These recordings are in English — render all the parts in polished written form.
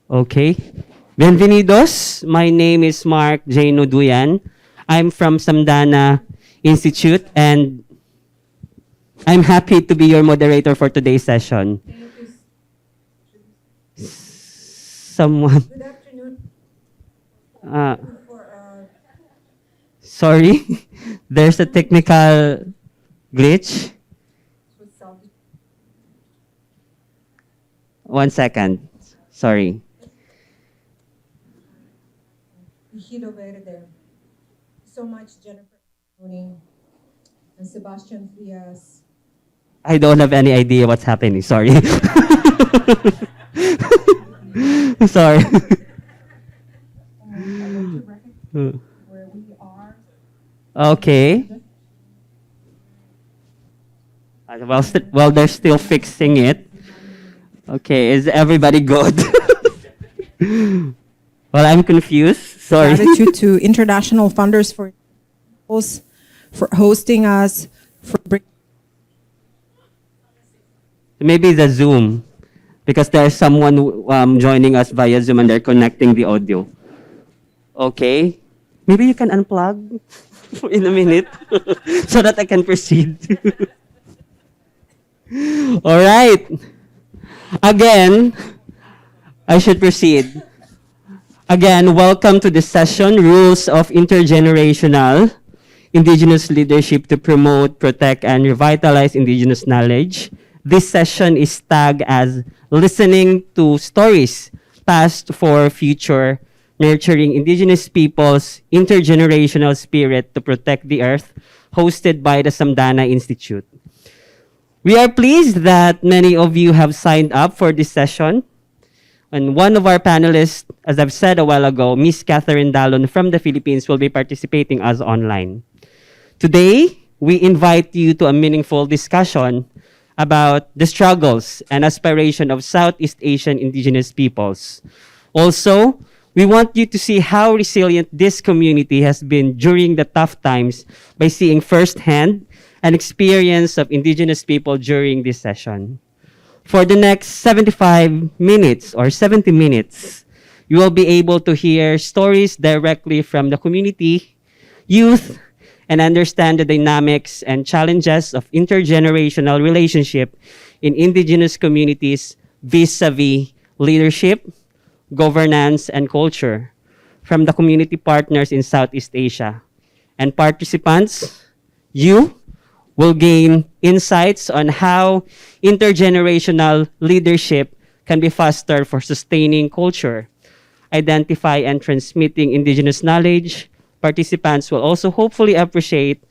Okay. Bienvenidos. My name is Mark J. Nuduyan. I'm from Samdhana Institute and I'm happy to be your moderator for today's session. Someone. Good afternoon. Uh, For sorry. There's a technical glitch. One second. Sorry. Hid over there. So much, Jennifer Tony and Sebastian Frias. I don't have any idea what's happening. Sorry. Sorry. Where we are. Okay. Well, they're still fixing it. Okay, is everybody good? Well, I'm confused. Sorry. Gratitude to international funders for hosting us. Maybe the Zoom, because there's someone joining us via Zoom and they're connecting the audio. Okay. Maybe you can unplug in a minute so that I can proceed. All right. Again, I should proceed. Again, welcome to this session, Rules of Intergenerational Indigenous Leadership to Promote, Protect, and Revitalize Indigenous Knowledge. This session is tagged as Listening to Stories, Past for Future, Nurturing Indigenous Peoples' Intergenerational Spirit to Protect the Earth, hosted by the Samdhana Institute. We are pleased that many of you have signed up for this session. And one of our panelists, as I've said a while ago, Miss Catherine Dallon from the Philippines, will be participating as online. Today, we invite you to a meaningful discussion about the struggles and aspiration of Southeast Asian indigenous peoples. Also, we want you to see how resilient this community has been during the tough times by seeing firsthand an experience of indigenous people during this session. For the next 75 minutes or 70 minutes, you will be able to hear stories directly from the community, youth, and understand the dynamics and challenges of intergenerational relationship in indigenous communities vis-a-vis leadership, governance, and culture from the community partners in Southeast Asia. And participants, you will gain insights on how intergenerational leadership can be fostered for sustaining culture, identify and transmitting indigenous knowledge. Participants will also hopefully appreciate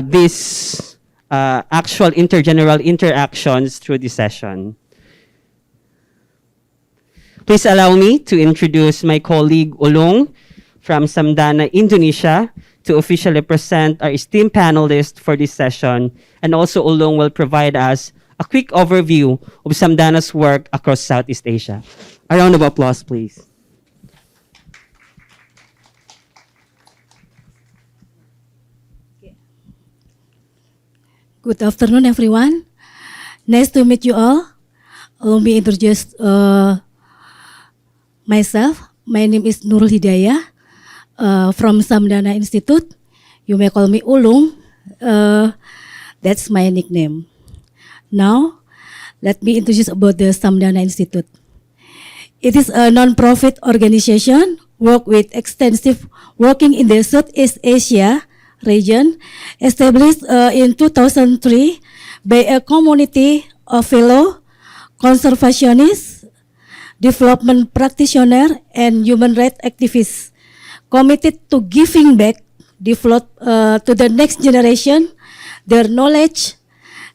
these actual intergeneral interactions through this session. Please allow me to introduce my colleague Ulong from Samdhana, Indonesia, to officially present our esteemed panelists for this session. And also Ulong will provide us a quick overview of Samdhana's work across Southeast Asia. A round of applause, please. Good afternoon, everyone. Nice to meet you all. Allow me to introduce myself. My name is Nurul Hidayah from Samdhana Institute. You may call me Ulung. That's my nickname. Now, let me introduce about the Samdhana Institute. It is a non-profit organization working in the Southeast Asia region, established in 2003 by a community of fellow conservationists, development practitioners, and human rights activists committed to giving back to the next generation their knowledge,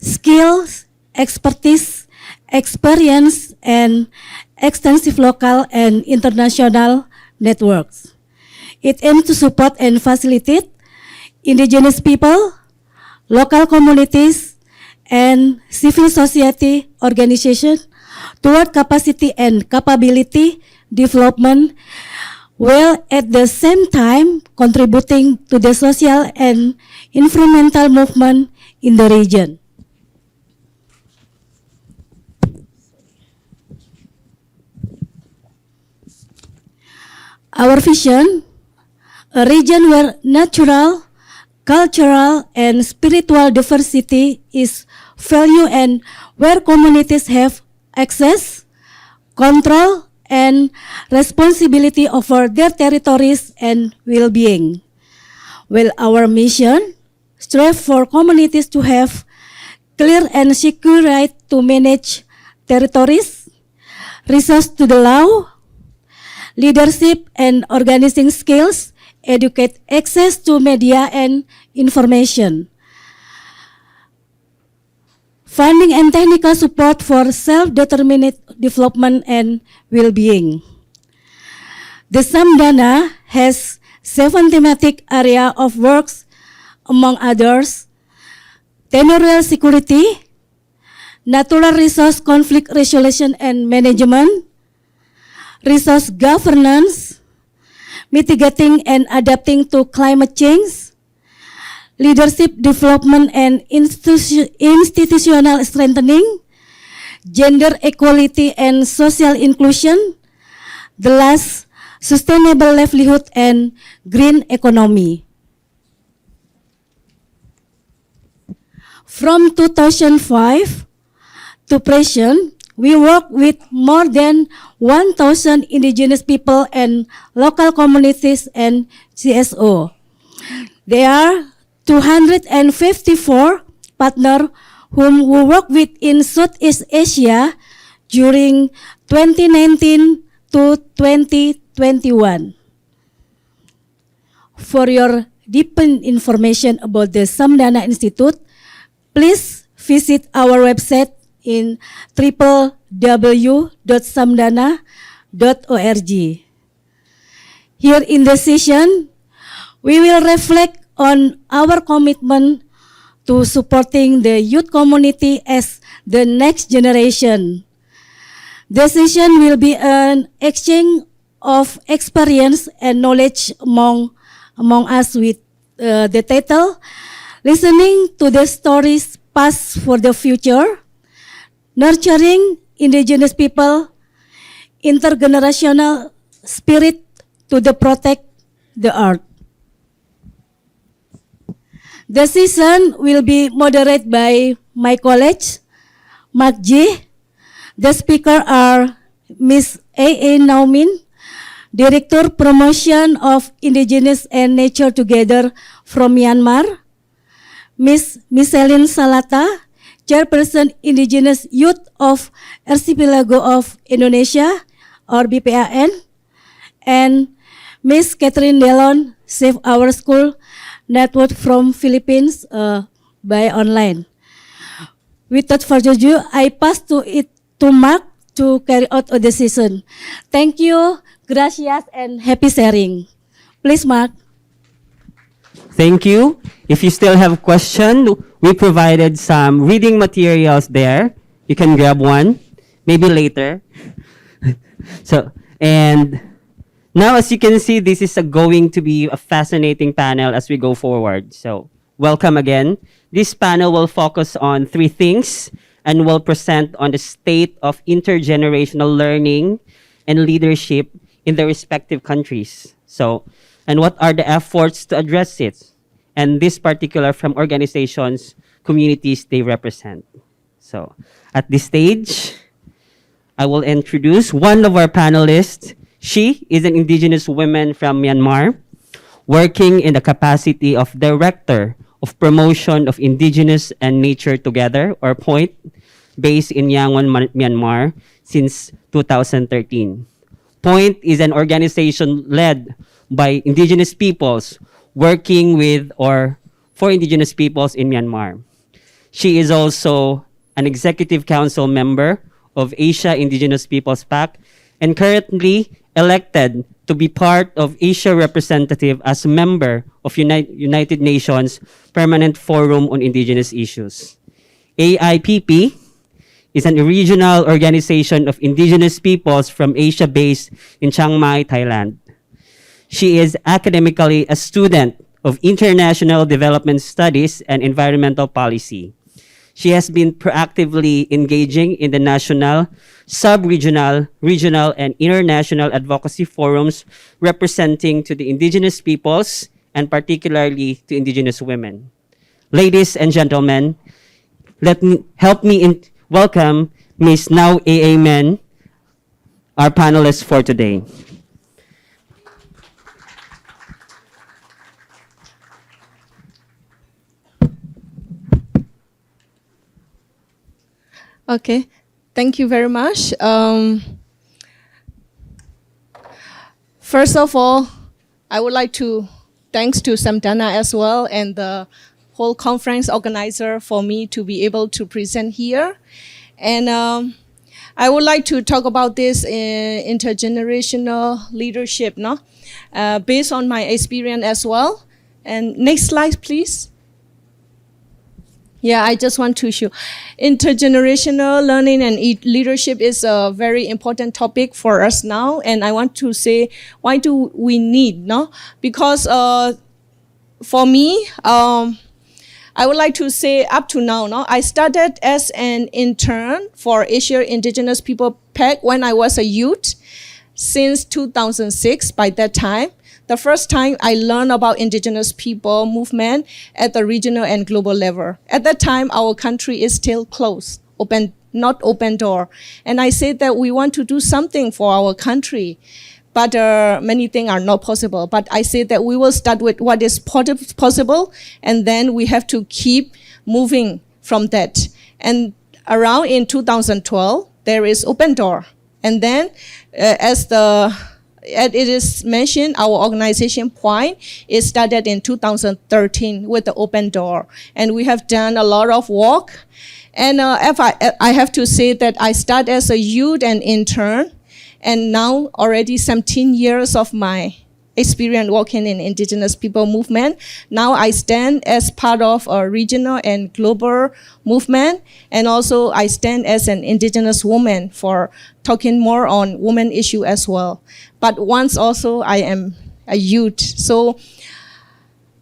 skills, expertise, experience, and extensive local and international networks. It aims to support and facilitate indigenous people, local communities, and civil society organizations toward capacity and capability development, while at the same time contributing to the social and environmental movement in the region. Our vision, a region where natural, cultural, and spiritual diversity is valued and where communities have access, control, and responsibility over their territories and well-being. While our mission strives for communities to have clear and secure right to manage territories, resource to the law, leadership and organizing skills, educate access to media and information, funding and technical support for self-determined development and well-being. The Samdhana has 7 thematic areas of works, among others, territorial security, natural resource conflict resolution and management, resource governance, mitigating and adapting to climate change, leadership development and institutional strengthening, gender equality and social inclusion, the last, sustainable livelihood and green economy. From 2005 to present, we work with more than 1,000 indigenous people and local communities and CSO. There are 254 partners whom we work with in Southeast Asia during 2019 to 2021. For your deeper information about the Samdhana Institute, please visit our website in www.samdhana.org. Here in the session, we will reflect on our commitment to supporting the youth community as the next generation. The session will be an exchange of experience and knowledge among us with the title, Listening to the Stories Past for the Future, Nurturing Indigenous People, Intergenerational Spirit to the Protect the Earth. The session will be moderated by my colleague, Mark G. The speakers are Ms. A. Naumin, Director Promotion of Indigenous and Nature Together from Myanmar, Ms. Micheline Salata, Chairperson Indigenous Youth of Archipelago of Indonesia, or BPAN, and Ms. Catherine Delon, Save Our School Network from Philippines by online. Without further ado, I pass to Mark to carry out the session. Thank you, gracias, and happy sharing. Please, Mark. Thank you. If you still have a question, we provided some reading materials there. You can grab one, maybe later. And now, as you can see, this is going to be a fascinating panel as we go forward. So, welcome again. This panel will focus on 3 things and will present on the state of intergenerational learning and leadership in the respective countries. So, and what are the efforts to address it? And this particular from organizations, communities they represent. So, at this stage, I will introduce one of our panelists. She is an indigenous woman from Myanmar, working in the capacity of Director of Promotion of Indigenous and Nature Together, or POINT, based in Yangon, Myanmar, since 2013. POINT is an organization led by indigenous peoples working with or for indigenous peoples in Myanmar. She is also an executive council member of Asia Indigenous Peoples Pact and currently elected to be part of Asia representative as a member of United Nations Permanent Forum on Indigenous Issues. AIPP is a regional organization of indigenous peoples from Asia based in Chiang Mai, Thailand. She is academically a student of International Development Studies and Environmental Policy. She has been proactively engaging in the national, sub-regional, regional, and international advocacy forums representing to the indigenous peoples and particularly to indigenous women. Ladies and gentlemen, help me welcome Ms. Now A.A. Men, our panelists for today. Okay, thank you very much. First of all, I would like to thanks to Samdhana as well and the whole conference organizer for me to be able to present here. And I would like to talk about this intergenerational leadership, no? Based on my experience as well. And next slide, please. Yeah, I just want to show. Intergenerational learning and leadership is a very important topic for us now. And I want to say, why do we need, no? Because for me, I would like to say up to now, no? I started as an intern for Asia Indigenous People PAC when I was a youth since 2006 by that time. The first time I learned about indigenous people movement at the regional and global level. At that time, our country is still closed, not open door. And I said that we want to do something for our country, but many things are not possible. But I said that we will start with what is possible, and then we have to keep moving from that. And around in 2012, there is open door. And then as it is mentioned, our organization Point is started in 2013 with the open door. And we have done a lot of work. And if I have to say that I started as a youth and intern, and now already 17 years of my experience working in indigenous people movement. Now I stand as part of a regional and global movement, and also I stand as an indigenous woman for talking more on women issue as well. But once also I am a youth. So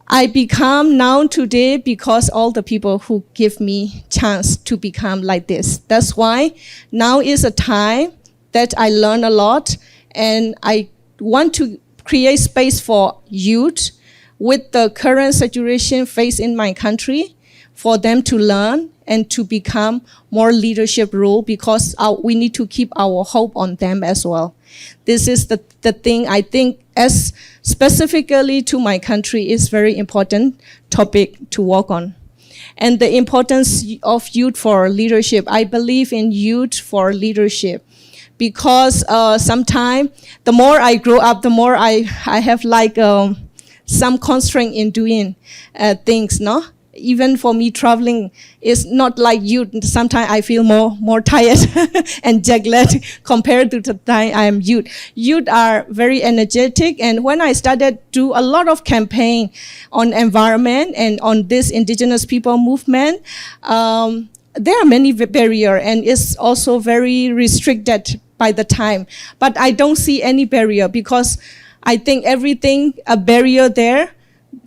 I become now today because all the people who give me chance to become like this. That's why now is a time that I learn a lot, and I want to create space for youth with the current situation faced in my country for them to learn and to become more leadership role, because we need to keep our hope on them as well. This is the thing I think as specifically to my country is very important topic to work on. And the importance of youth for leadership. I believe in youth for leadership. Because sometimes the more I grow up, the more I have like some constraint in doing things, no? Even for me, traveling is not like youth. Sometimes I feel more tired and jet-lagged compared to the time I am youth. Youth are very energetic, and when I started do a lot of campaign on environment and on this indigenous people movement, there are many barriers, and it's also very restricted by the time. But I don't see any barrier, because I think everything, a barrier there,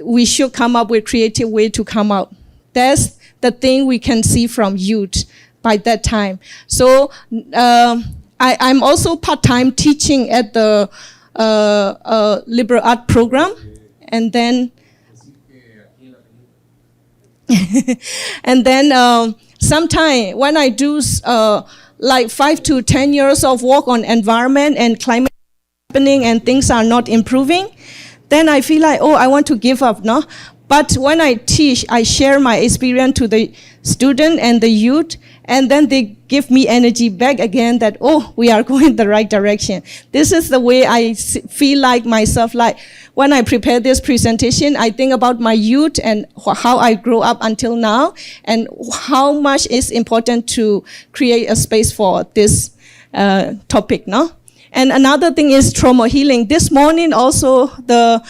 we should come up with creative way to come out. That's the thing we can see from youth by that time. So I'm also part-time teaching at the liberal art program, and then sometime when I do like 5 to 10 years of work on environment and climate happening and things are not improving, then I feel like, oh, I want to give up, no? But when I teach, I share my experience to the student and the youth, and then they give me energy back again that, oh, we are going the right direction. This is the way I feel like myself, like when I prepare this presentation, I think about my youth and how I grew up until now, and how much is important to create a space for this topic, no? And another thing is trauma healing. This morning also the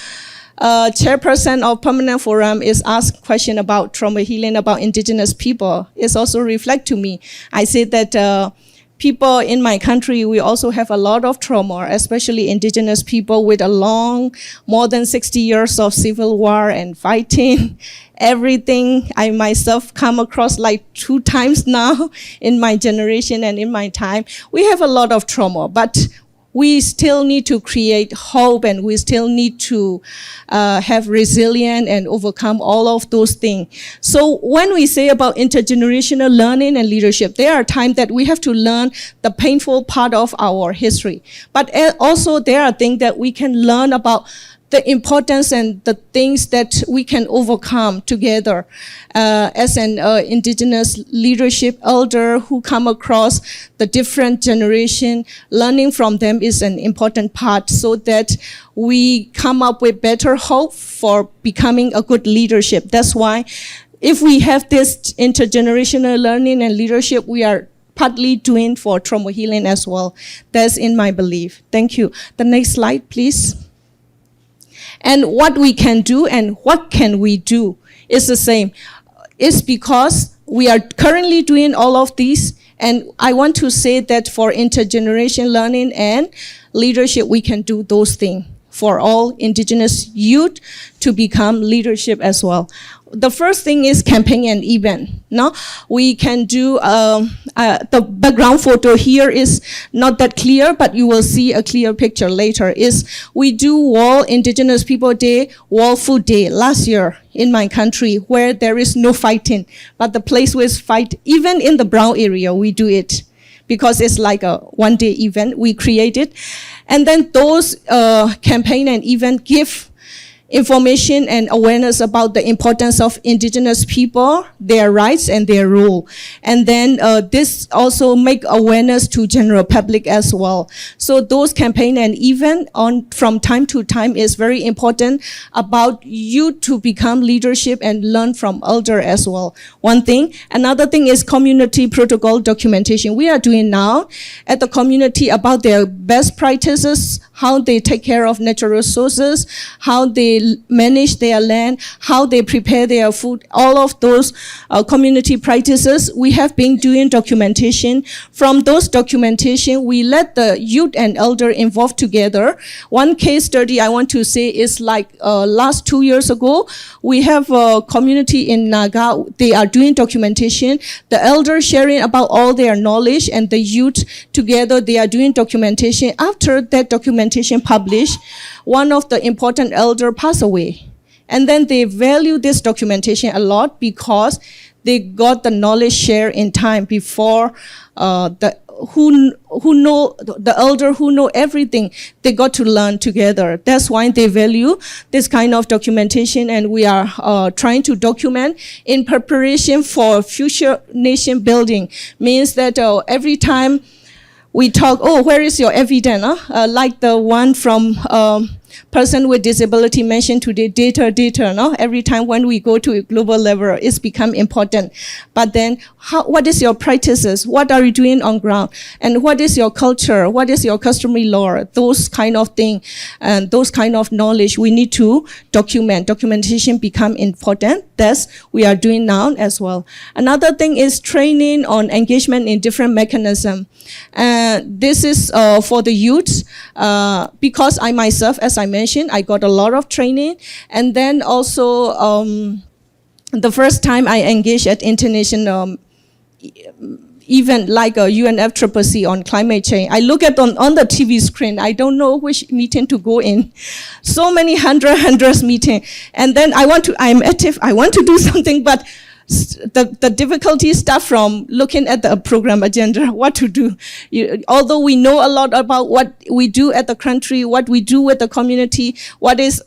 chairperson of Permanent Forum is asked question about trauma healing about indigenous people. It's also reflect to me. I said that people in my country, we also have a lot of trauma, especially indigenous people with a long, more than 60 years of civil war and fighting. Everything I myself come across like 2 times now in my generation and in my time. We have a lot of trauma, but we still need to create hope, and we still need to have resilience and overcome all of those things. So when we say about intergenerational learning and leadership, there are times that we have to learn the painful part of our history. But also there are things that we can learn about the importance and the things that we can overcome together as an indigenous leadership elder who come across the different generation. Learning from them is an important part so that we come up with better hope for becoming a good leadership. That's why if we have this intergenerational learning and leadership, we are partly doing for trauma healing as well. That's in my belief. Thank you. The next slide, please. And what we can do and what can we do is the same. It's because we are currently doing all of these, and I want to say that for intergenerational learning and leadership, we can do those things for all indigenous youth to become leadership as well. The first thing is campaign and event. No, we can do the background photo here is not that clear, but you will see a clear picture later. Is we do World Indigenous People Day, World Food Day last year in my country, where there is no fighting, but the place where fight, even in the brown area, we do it because it's like a one-day event we created, and then those campaign and event give information and awareness about the importance of indigenous people, their rights and their role. And then this also make awareness to general public as well. So those campaign and event from time to time is very important about you to become leadership and learn from elder as well. One thing. Another thing is community protocol documentation. We are doing now at the community about their best practices, how they take care of natural resources, how they manage their land, how they prepare their food, all of those community practices. We have been doing documentation. From those documentation, we let the youth and elder involved together. One case study I want to say is like last 2 years ago, we have a community in Naga. They are doing documentation. The elder sharing about all their knowledge, and the youth together, they are doing documentation. After that documentation published, one of the important elder passed away. And then they value this documentation a lot because they got the knowledge share in time before the elder who know everything, they got to learn together. That's why they value this kind of documentation, and we are trying to document in preparation for future nation building. Means that every time we talk, oh, where is your evidence? Like the one from person with disability mentioned today, data, no? Every time when we go to a global level, it's become important. But then, what is your practices? What are you doing on ground? And what is your culture? What is your customary law? Those kind of thing, and those kind of knowledge we need to document. Documentation become important. That's we are doing now as well. Another thing is training on engagement in different mechanism. This is for the youth, because I myself, as I mentioned, I got a lot of training. And then also, the first time I engaged at international event like a UNFCCC on climate change, I look at on the TV screen, I don't know which meeting to go in. So many hundreds meeting. And then I'm active, I want to do something, but the difficulty start from looking at the program agenda, what to do. Although we know a lot about what we do at the country, what we do with the community, what is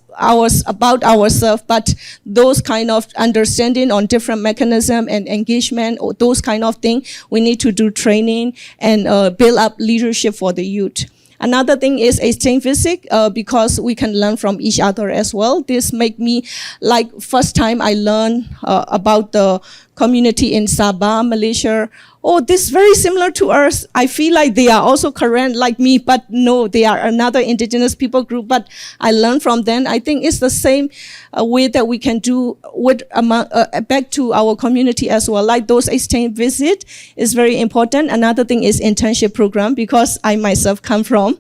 about ourselves, but those kind of understanding on different mechanism and engagement, or those kind of thing, we need to do training and build up leadership for the youth. Another thing is exchange visit, because we can learn from each other as well. This make me, like first time I learned about the community in Sabah, Malaysia. Oh, this is very similar to us. I feel like they are also Karen like me, but no, they are another indigenous people group. But I learned from them. I think it's the same way that we can do with back to our community as well. Like those exchange visit is very important. Another thing is internship program, because I myself come from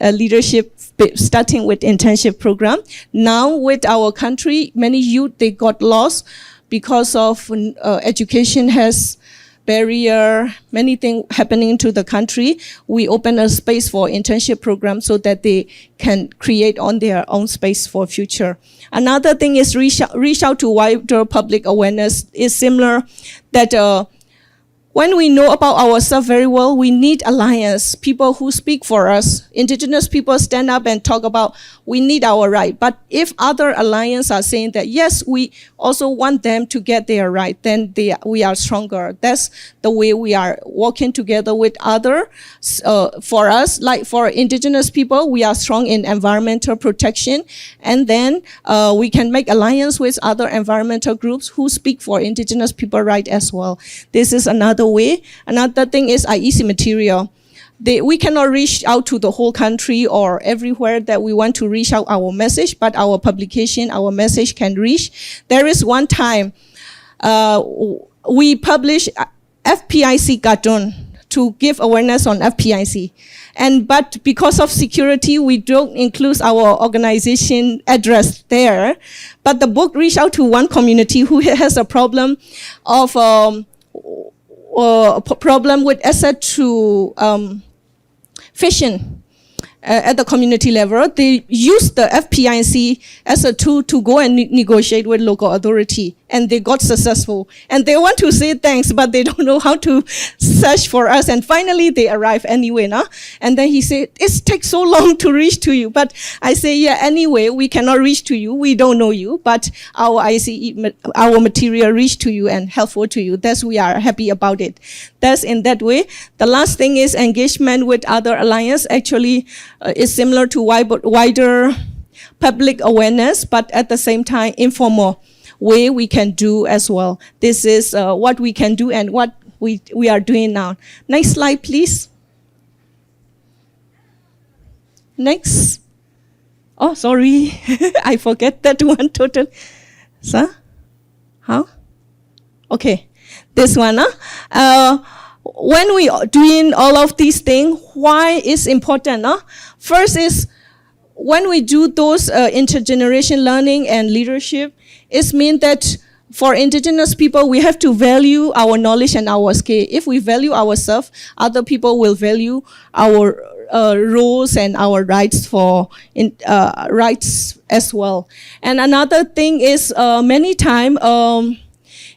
leadership starting with internship program. Now with our country, many youth, they got lost because of education has barrier, many things happening to the country. We open a space for internship program so that they can create on their own space for future. Another thing is reach out to wider public awareness is similar that when we know about ourselves very well, we need alliance, people who speak for us. Indigenous people stand up and talk about we need our right. But if other alliances are saying that, yes, we also want them to get their right, then we are stronger. That's the way we are working together with other. For us, like for indigenous people, we are strong in environmental protection. And then we can make alliance with other environmental groups who speak for indigenous people right as well. This is another way. Another thing is IEC material. We cannot reach out to the whole country or everywhere that we want to reach out our message, but our publication, our message can reach. There is one time we published FPIC cartoon to give awareness on FPIC. But because of security, we don't include our organization address there. But the book reached out to one community who has a problem of problem with access to fishing at the community level. They use the FPIC as a tool to go and negotiate with local authority, and they got successful. And they want to say thanks, but they don't know how to search for us. And finally, they arrive anyway, no? And then he said, it takes so long to reach to you. But I say, yeah, anyway, we cannot reach to you. We don't know you, but our our material reach to you and helpful to you. That's we are happy about it. That's in that way. The last thing is engagement with other alliance. Actually, is similar to wider public awareness, but at the same time, informal way we can do as well. This is what we can do and what we are doing now. Next slide, please. Next. Oh, sorry. I forget that one total. Sir? How? Okay. This one, when we are doing all of these things, why is important? First is when we do those intergenerational learning and leadership, it means that for indigenous people, we have to value our knowledge and our skill. If we value ourselves, other people will value our roles and our rights for rights as well. And another thing is many times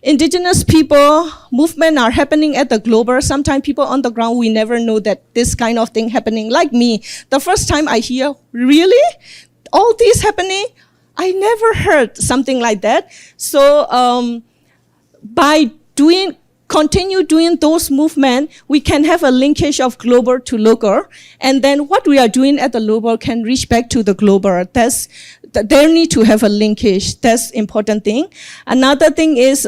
indigenous people movement are happening at the global. Sometimes people on the ground, we never know that this kind of thing happening. Like me, the first time I hear, really? All this happening? I never heard something like that. So by continue doing those movements, we can have a linkage of global to local. And then what we are doing at the global can reach back to the global. They need to have a linkage. That's important thing. Another thing is,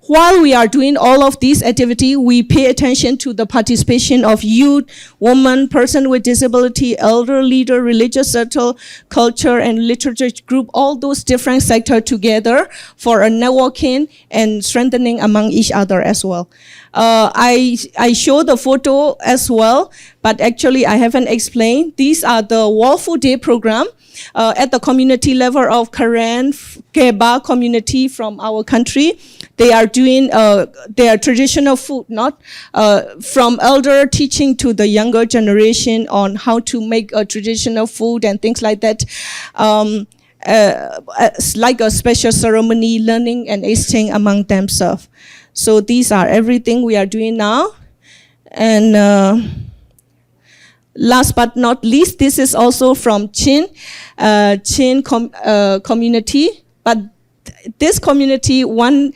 while we are doing all of these activity, we pay attention to the participation of youth, women, person with disability, elder leader, religious circle, culture, and literature group, all those different sectors together for a networking and strengthening among each other as well. I show the photo as well, but actually I haven't explained. These are the World Food Day program. At the community level of Karen, Keba community from our country, they are doing their traditional food, not from elder teaching to the younger generation on how to make a traditional food and things like that. It's like a special ceremony, learning and exchange among themselves. So these are everything we are doing now. And last but not least, this is also from Chin community. But this community, one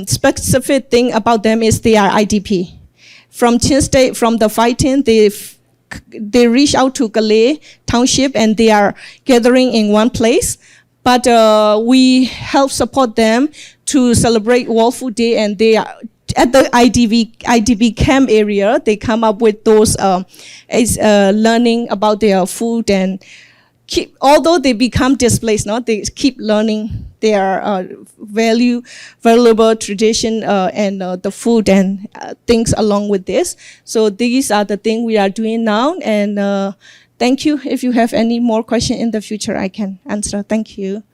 specific thing about them is they are IDP. From Chin State, from the fighting, they reach out to Galay Township and they are gathering in one place. But we help support them to celebrate World Food Day, and they are at the IDP camp area. They come up with those learning about their food, and although they become displaced, they keep learning their valuable tradition and the food and things along with this. So these are the things we are doing now, and thank you. If you have any more questions in the future, I can answer. Thank you.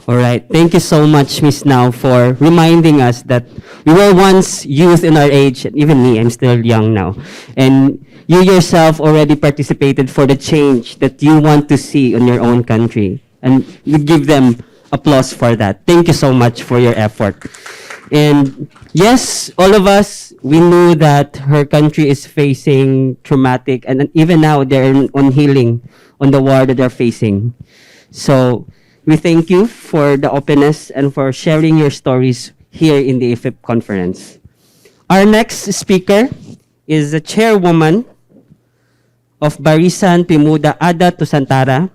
All right. Thank you so much, Miss Now, for reminding us that we were once youth in our age. Even me, I'm still young now. And you yourself already participated for the change that you want to see in your own country. And we give them applause for that. Thank you so much for your effort. And yes, all of us, we knew that her country is facing traumatic, and even now they're on healing on the war that they're facing. So we thank you for the openness and for sharing your stories here in the IFIP conference. Our next speaker is the chairwoman of Barisan Pemuda Adat Nusantara.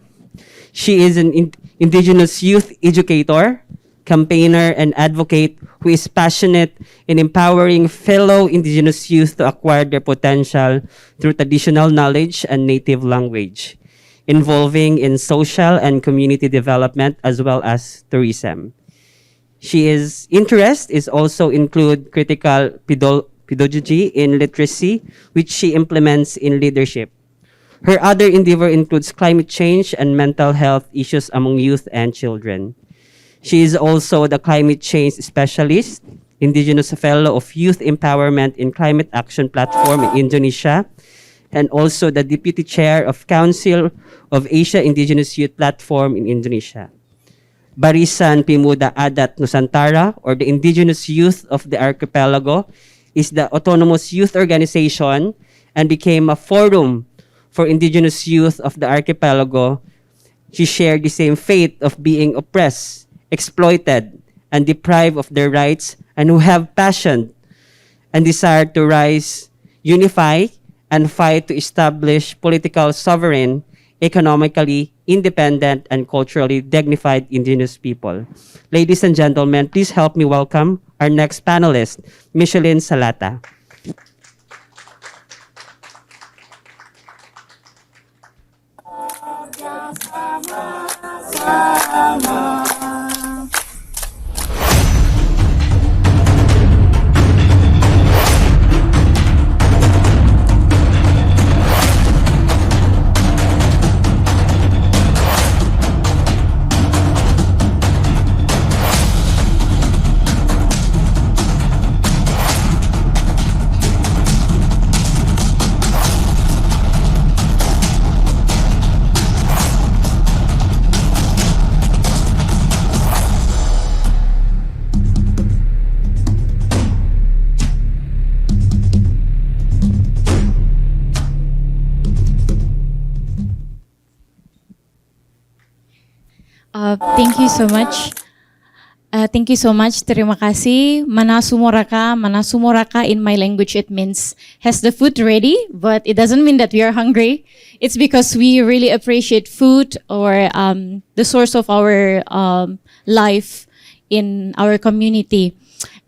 She is an Indigenous youth educator, campaigner, and advocate who is passionate in empowering fellow Indigenous youth to acquire their potential through traditional knowledge and native language, involving in social and community development as well as tourism. She's interest is also include critical pedagogy in literacy, which she implements in leadership. Her other endeavor includes climate change and mental health issues among youth and children. She is also the climate change specialist, Indigenous Fellow of Youth Empowerment in Climate Action Platform in Indonesia, and also the Deputy Chair of Council of Asia Indigenous Youth Platform in Indonesia. Barisan Pemuda Adat Nusantara, or the Indigenous Youth of the Archipelago, is the autonomous youth organization and became a forum for Indigenous youth of the archipelago. She shared the same fate of being oppressed, exploited, and deprived of their rights, and who have passion and desire to rise, unify, and fight to establish political sovereign, economically independent, and culturally dignified Indigenous people. Ladies and gentlemen, please help me welcome our next panelist, Micheline Salata. Thank you so much. Thank you so much. Terima kasih. Manasumoraka. Manasumoraka in my language, it means has the food ready, but it doesn't mean that we are hungry. It's because we really appreciate food or the source of our life in our community.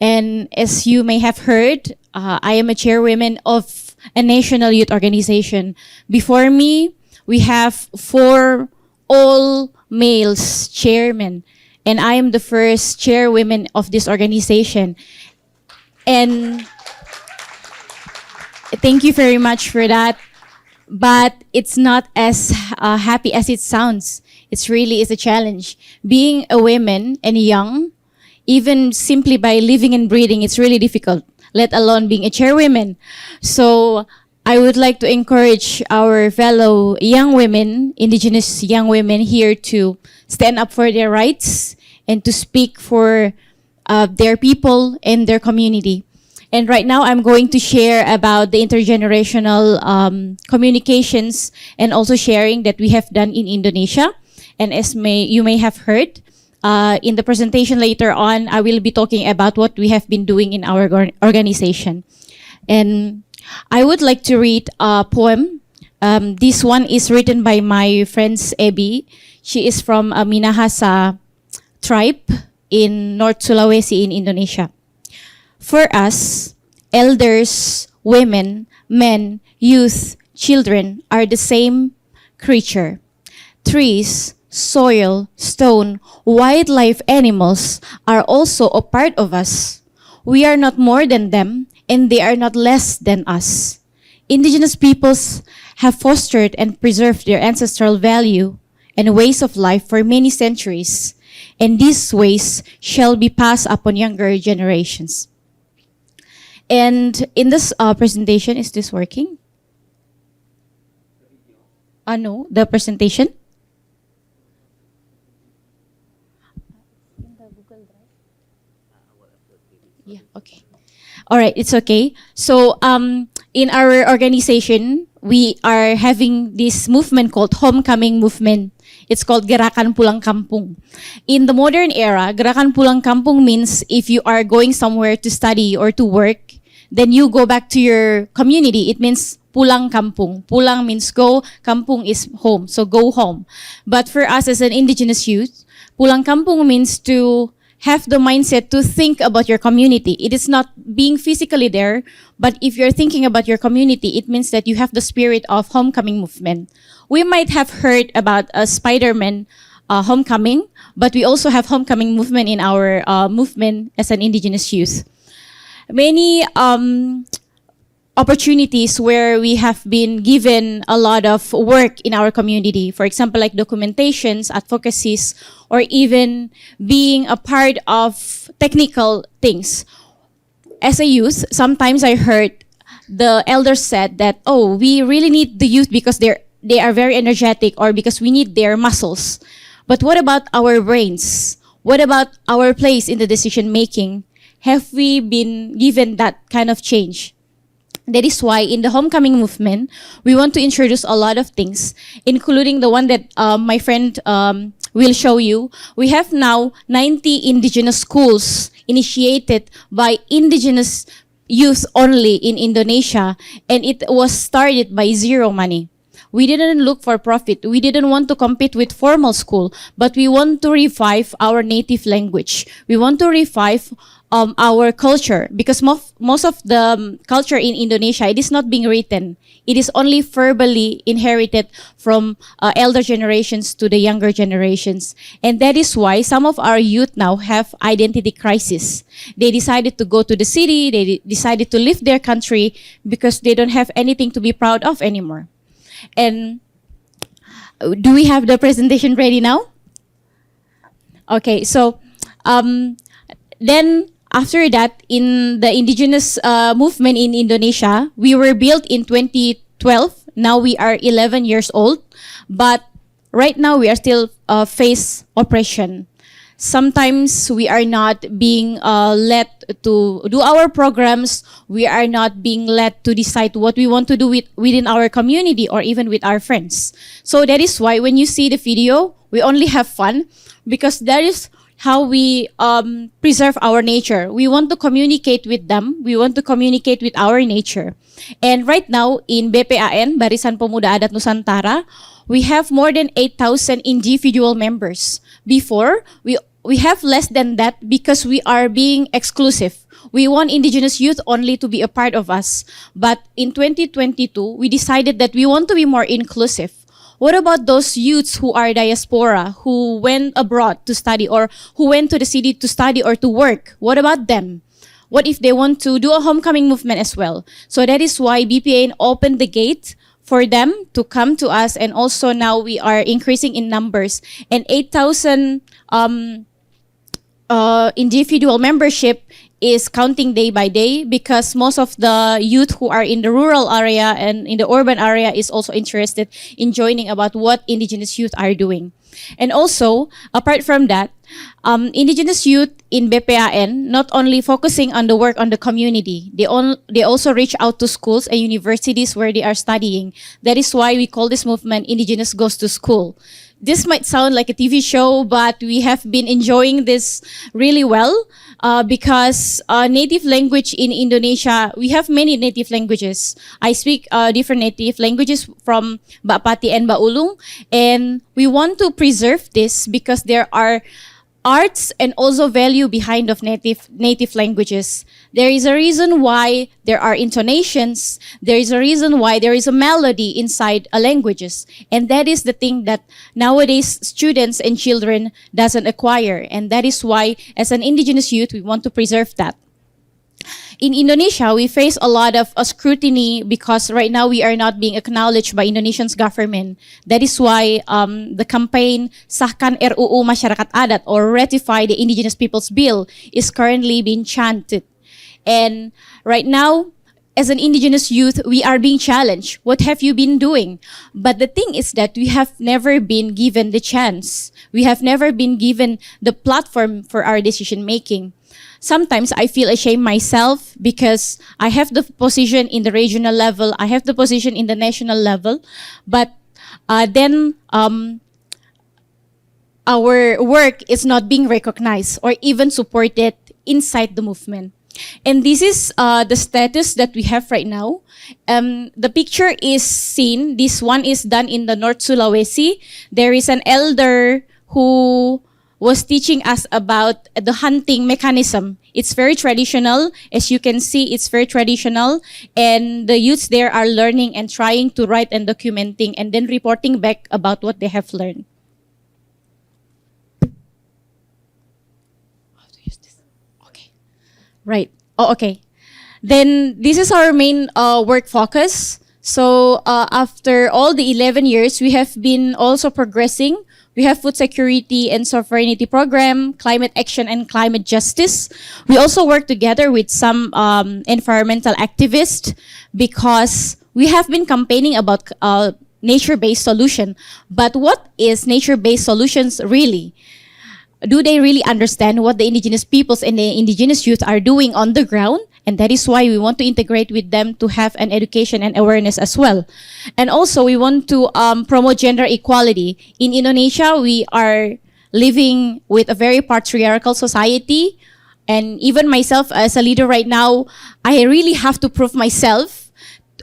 And as you may have heard, I am a chairwoman of a national youth organization. Before me, we have 4 all males chairmen, and I am the first chairwoman of this organization. And thank you very much for that. But it's not as happy as it sounds. It's really is a challenge. Being a woman and young, even simply by living and breathing, it's really difficult, let alone being a chairwoman. So I would like to encourage our fellow young women, Indigenous young women here to stand up for their rights and to speak for their people and their community. And right now I'm going to share about the intergenerational communications and also sharing that we have done in Indonesia. And as you may have heard, in the presentation later on, I will be talking about what we have been doing in our organization. And I would like to read a poem This one is written by my friends Ebi. She is from Minahasa tribe in North Sulawesi in Indonesia. For us, elders, women, men, youth, children are the same creature. Trees, soil, stone, wildlife animals are also a part of us. We are not more than them, and they are not less than us. Indigenous peoples have fostered and preserved their ancestral value and ways of life for many centuries, and these ways shall be passed upon younger generations. And in this presentation, is this working? No, the presentation? Yeah, okay. All right, it's okay. So, in our organization, we are having this movement called Homecoming Movement. It's called Gerakan Pulang Kampung. In the modern era, Gerakan Pulang Kampung means if you are going somewhere to study or to work, then you go back to your community. It means pulang kampung. Pulang means go, kampung is home, so go home. But for us as an indigenous youth, pulang kampung means to have the mindset to think about your community. It is not being physically there, but if you're thinking about your community, it means that you have the spirit of homecoming movement. We might have heard about a Spider-Man homecoming, but we also have homecoming movement in our movement as an indigenous youth. Many opportunities where we have been given a lot of work in our community. For example, like documentations, advocacies, or even being a part of technical things. As a youth, sometimes I heard the elders said that, oh, we really need the youth because they are very energetic, or because we need their muscles. But what about our brains? What about our place in the decision making? Have we been given that kind of change? That is why in the homecoming movement, we want to introduce a lot of things, including the one that my friend will show you. We have now 90 indigenous schools initiated by indigenous youth only in Indonesia, and it was started by zero money. We didn't look for profit. We didn't want to compete with formal school, but we want to revive our native language. We want to revive our culture, because most of the culture in Indonesia, it is not being written. It is only verbally inherited from elder generations to the younger generations. And that is why some of our youth now have identity crisis. They decided to go to the city, they decided to leave their country because they don't have anything to be proud of anymore. And do we have the presentation ready now? Okay, so then after that, in the indigenous movement in Indonesia, we were built in 2012. Now we are 11 years old, but right now we are still face oppression. Sometimes we are not being let to do our programs. We are not being let to decide what we want to do within our community or even with our friends. So that is why when you see the video, we only have fun, because that is how we preserve our nature. We want to communicate with them. We want to communicate with our nature. And right now in BPAN, Barisan Pemuda Adat Nusantara, we have more than 8,000 individual members. Before, we have less than that because we are being exclusive. We want indigenous youth only to be a part of us. But in 2022, we decided that we want to be more inclusive. What about those youths who are diaspora, who went abroad to study, or who went to the city to study or to work? What about them? What if they want to do a homecoming movement as well? So that is why BPAN opened the gate for them to come to us, and also now we are increasing in numbers. And 8,000 individual membership is counting day by day, because most of the youth who are in the rural area and in the urban area is also interested in joining about what indigenous youth are doing. And also, apart from that, indigenous youth in BPAN not only focusing on the work on the community, they also reach out to schools and universities where they are studying. That is why we call this movement Indigenous Goes to School. this might sound like a TV show, but we have been enjoying this really well because native language in Indonesia, we have many native languages. I speak different native languages from Mbak Pati and Mbak Ulung, and we want to preserve this because there are arts and also value behind of native languages. There is a reason why there are intonations. There is a reason why there is a melody inside a languages. And that is the thing that nowadays students and children doesn't acquire. And that is why as an indigenous youth, we want to preserve that. In Indonesia, we face a lot of scrutiny because right now we are not being acknowledged by Indonesia's government. That is why the campaign Sahkan RUU Masyarakat Adat or Ratify the Indigenous Peoples Bill is currently being chanted. And right now, as an indigenous youth, we are being challenged. What have you been doing? But the thing is that we have never been given the chance. We have never been given the platform for our decision making. Sometimes I feel ashamed myself because I have the position in the regional level, I have the position in the national level, but then our work is not being recognized or even supported inside the movement. And this is the status that we have right now. The picture is seen, this one is done in the North Sulawesi. There is an elder who was teaching us about the hunting mechanism. It's very traditional. As you can see, it's very traditional. And the youths there are learning and trying to write and documenting and then reporting back about what they have learned. How to use this? Okay. Right. Oh, okay. Then this is our main work focus. So after all the 11 years, we have been also progressing. We have food security and sovereignty program, climate action and climate justice. We also work together with some environmental activists because we have been campaigning about nature-based solution. But what is nature-based solutions really? Do they really understand what the indigenous peoples and the indigenous youth are doing on the ground? And that is why we want to integrate with them to have an education and awareness as well. And also we want to promote gender equality. In Indonesia, we are living with a very patriarchal society. And even myself as a leader right now, I really have to prove myself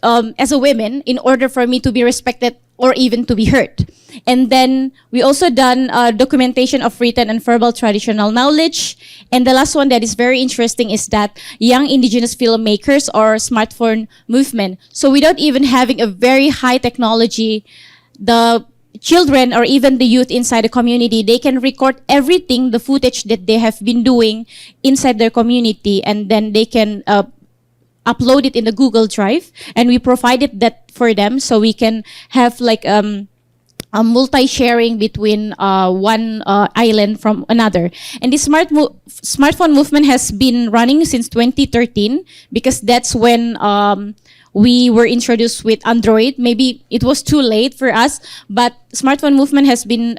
as a woman in order for me to be respected or even to be heard. And then we also done documentation of written and verbal traditional knowledge. And the last one that is very interesting is that young indigenous filmmakers or smartphone movement. So without even having a very high technology, the children or even the youth inside the community, they can record everything, the footage that they have been doing inside their community, and then they can upload it in the Google Drive, and we provided that for them so we can have like a multi-sharing between one island from another. And this smartphone movement has been running since 2013 because that's when we were introduced with Android. Maybe it was too late for us, but smartphone movement has been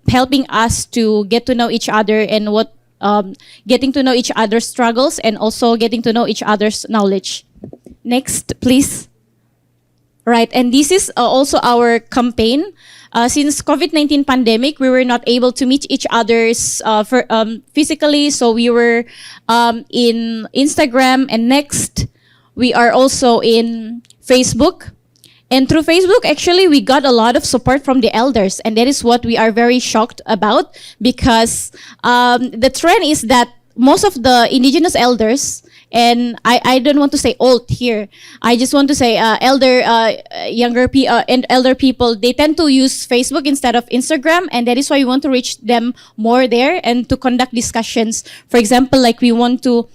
helping us to get to know each other and getting to know each other's struggles and also getting to know each other's knowledge. Next, please. Right, and this is also our campaign. Since COVID-19 pandemic, we were not able to meet each other's physically, so we were in Instagram, and next, we are also in Facebook. And through Facebook, actually, we got a lot of support from the elders, and that is what we are very shocked about because the trend is that most of the indigenous elders, and I don't want to say old here, I just want to say younger and elder people, they tend to use Facebook instead of Instagram, and that is why we want to reach them more there and to conduct discussions. For example, like we want to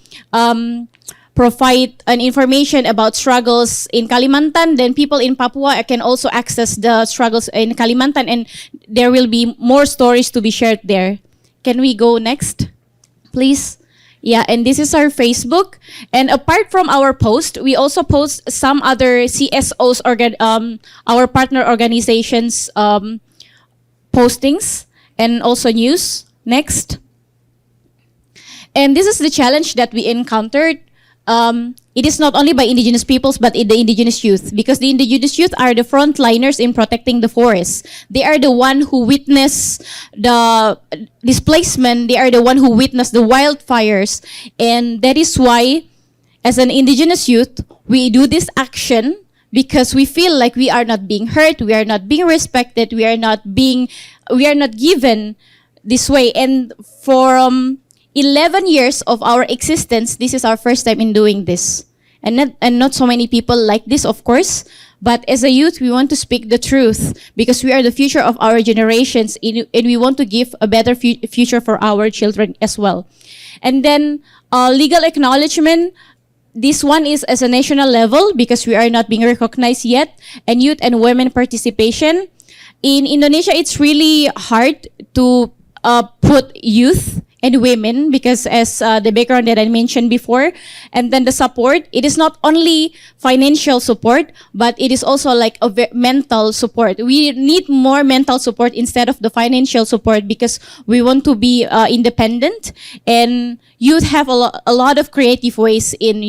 provide an information about struggles in Kalimantan, then people in Papua can also access the struggles in Kalimantan, and there will be more stories to be shared there. Can we go next, please? Yeah, and this is our Facebook. And apart from our post, we also post some other CSOs, our partner organizations postings and also news. Next. And this is the challenge that we encountered. In it is not only by indigenous peoples, but in the indigenous youth, because the indigenous youth are the frontliners in protecting the forests. They are the one who witness the displacement. They are the one who witness the wildfires. And that is why, as an indigenous youth, we do this action because we feel like we are not being heard, we are not being respected, we are not given this way. And for 11 years of our existence, this is our first time in doing this. And not so many people like this, of course. But as a youth, we want to speak the truth because we are the future of our generations, and we want to give a better future for our children as well. And then legal acknowledgement. This one is as a national level because we are not being recognized yet. And youth and women participation. In Indonesia, it's really hard to put youth and women because as the background that I mentioned before, and then the support, it is not only financial support, but it is also like a mental support. We need more mental support instead of the financial support because we want to be independent, and youth have a lot of creative ways in,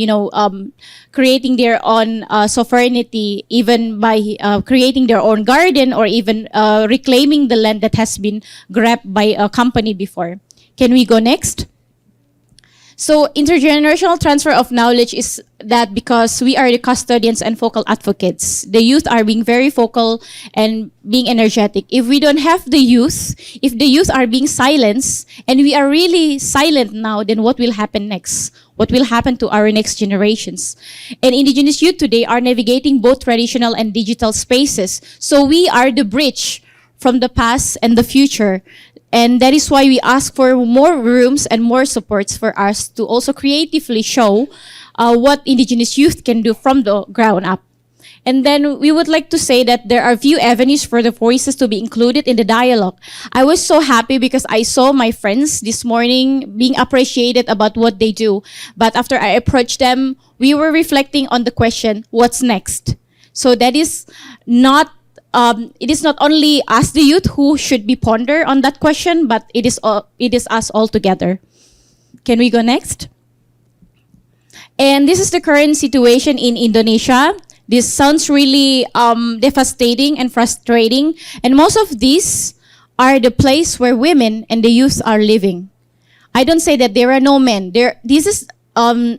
creating their own sovereignty, even by creating their own garden or even reclaiming the land that has been grabbed by a company before. Can we go next? So intergenerational transfer of knowledge is that because we are the custodians and focal advocates. The youth are being very focal and being energetic. If we don't have the youth, if the youth are being silenced, and we are really silent now, then what will happen next? What will happen to our next generations? And indigenous youth today are navigating both traditional and digital spaces. So we are the bridge from the past and the future. And that is why we ask for more rooms and more supports for us to also creatively show what indigenous youth can do from the ground up. And then we would like to say that there are few avenues for the voices to be included in the dialogue. I was so happy because I saw my friends this morning being appreciated about what they do. But after I approached them, we were reflecting on the question, what's next? So that is not it is not only us, the youth, who should be ponder on that question, but it is us all together. Can we go next? And this is the current situation in Indonesia. This sounds really devastating and frustrating. And most of these are the place where women and the youth are living. I don't say that there are no men. This is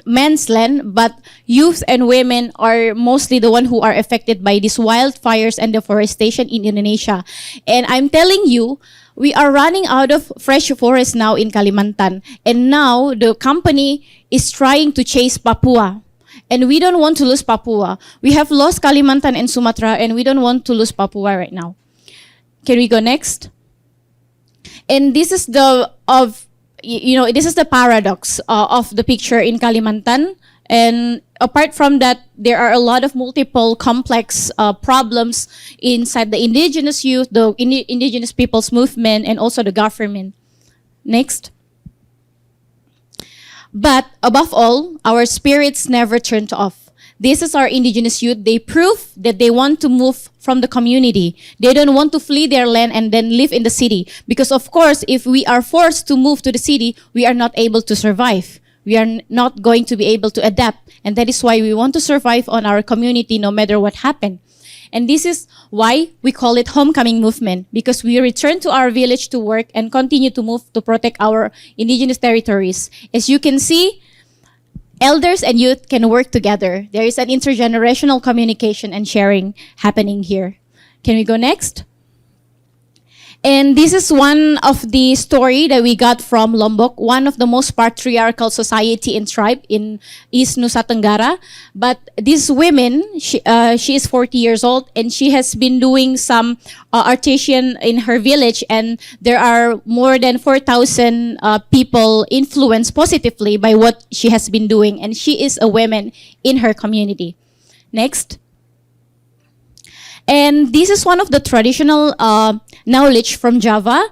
men's land, but youth and women are mostly the one who are affected by these wildfires and deforestation in Indonesia. And I'm telling you, we are running out of fresh forest now in Kalimantan. And now the company is trying to chase Papua. And we don't want to lose Papua. We have lost Kalimantan and Sumatra, and we don't want to lose Papua right now. Can we go next? And this is this is the paradox of the picture in Kalimantan. And apart from that, there are a lot of multiple complex problems inside the indigenous youth, the indigenous people's movement, and also the government. Next. But above all, our spirits never turned off. This is our indigenous youth. They prove that they want to move from the community. They don't want to flee their land and then live in the city. Because of course, if we are forced to move to the city, we are not able to survive. We are not going to be able to adapt. And that is why we want to survive on our community no matter what happened. And this is why we call it homecoming movement, because we return to our village to work and continue to move to protect our indigenous territories. As you can see, elders and youth can work together. There is an intergenerational communication and sharing happening here. Can we go next? And this is one of the story that we got from Lombok, one of the most patriarchal society and tribe in East Nusa Tenggara. But this woman, she is 40 years old, and she has been doing some artisan in her village, and there are more than 4,000 people influenced positively by what she has been doing, and she is a woman in her community. Next. And this is one of the traditional knowledge from Java.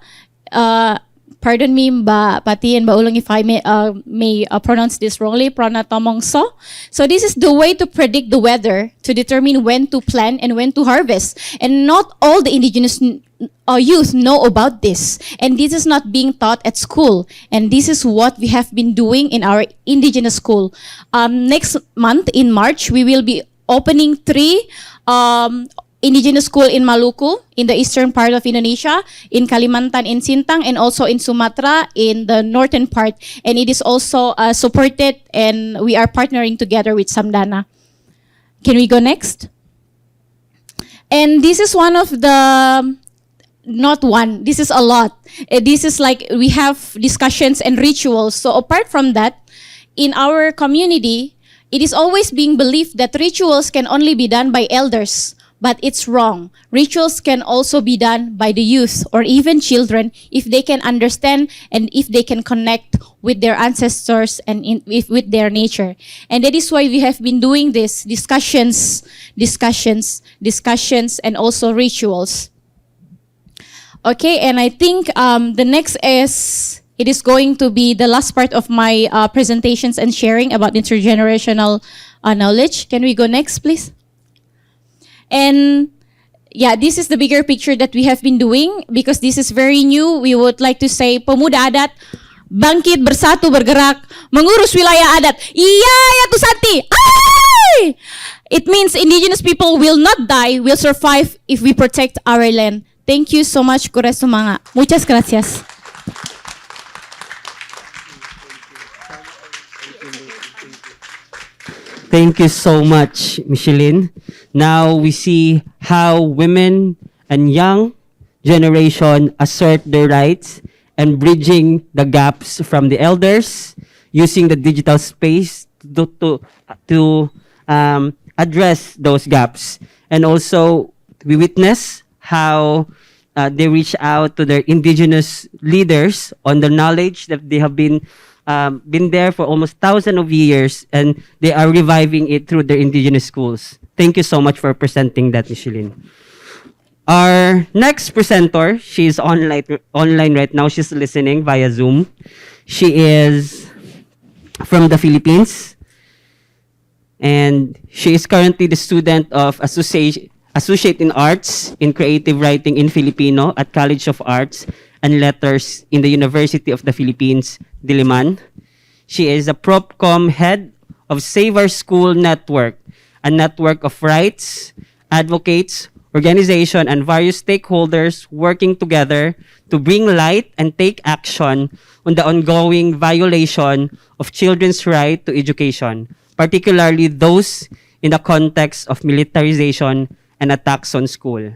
Pardon me, Mba Pati and Mba Ulong, if I may pronounce this wrongly, Pranatomongso. So this is the way to predict the weather, to determine when to plant and when to harvest. And not all the indigenous youth know about this, and this is not being taught at school, and this is what we have been doing in our indigenous school. Next month in March, we will be opening 3 indigenous school in Maluku, in the eastern part of Indonesia, in Kalimantan, in Sintang, and also in Sumatra, in the northern part. And it is also supported, and we are partnering together with Samdhana. Can we go next? And this is one of the, not one, this is a lot. This is like, we have discussions and rituals. So apart from that, in our community, it is always being believed that rituals can only be done by elders. But it's wrong. Rituals can also be done by the youth or even children if they can understand and if they can connect with their ancestors and with their nature. And that is why we have been doing this, discussions, and also rituals. Okay, and I think the next is, it is going to be the last part of my presentations and sharing about intergenerational knowledge. Can we go next, please? And yeah, this is the bigger picture that we have been doing because this is very new. We would like to say, pemuda adat, bangkit, bersatu, bergerak, mengurus wilayah adat. Iya, ya Tusanti! Ay! It means indigenous people will not die, will survive if we protect our land. Thank you so much, Kuresumanga. Muchas gracias. Thank you so much, Micheline. Now we see how women and young generation assert their rights and bridging the gaps from the elders, using the digital space to address those gaps. And also, we witness how they reach out to their indigenous leaders on the knowledge that they have been there for almost thousands of years, and they are reviving it through their indigenous schools. Thank you so much for presenting that, Micheline. Our next presenter, she is online right now. She's listening via Zoom. She is from the Philippines, and she is currently the student of Associate in Arts in Creative Writing in Filipino at College of Arts and Letters in the University of the Philippines, Diliman. She is a Propcom head of Save Our School Network, a network of rights, advocates, organization, and various stakeholders working together to bring light and take action on the ongoing violation of children's right to education, particularly those in the context of militarization and attacks on school.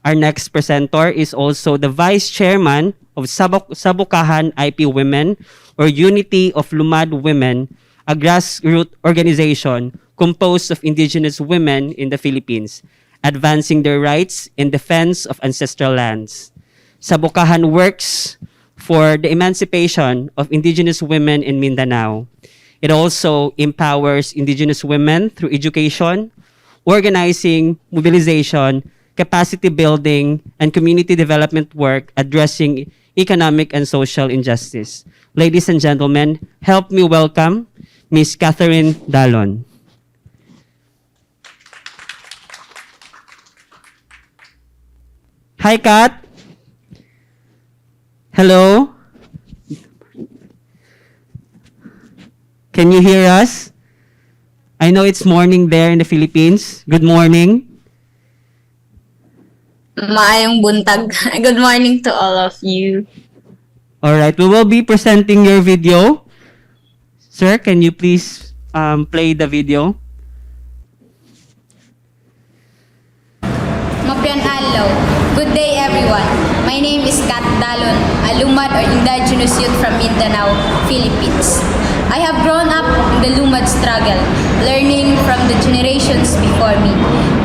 Our next presenter is also the Vice Chairman of Sabukahan IP Women, or Unity of Lumad Women, a grassroots organization composed of indigenous women in the Philippines, advancing their rights in defense of ancestral lands. Sabukahan works for the emancipation of indigenous women in Mindanao. It also empowers indigenous women through education, organizing, mobilization, capacity building, and community development work addressing economic and social injustice. Ladies and gentlemen, help me welcome Ms. Catherine Dallon. Hi, Kat. Hello. Can you hear us? I know it's morning there in the Philippines. Good morning. Maayong buntag. Good morning to all of you. All right, we will be presenting your video. Sir, can you please play the video? Mapian Alaw. Good day, everyone. My name is Kat Dalon, a Lumad or Indigenous youth from Mindanao, Philippines. I have grown up in the Lumad struggle, learning from the generations before me.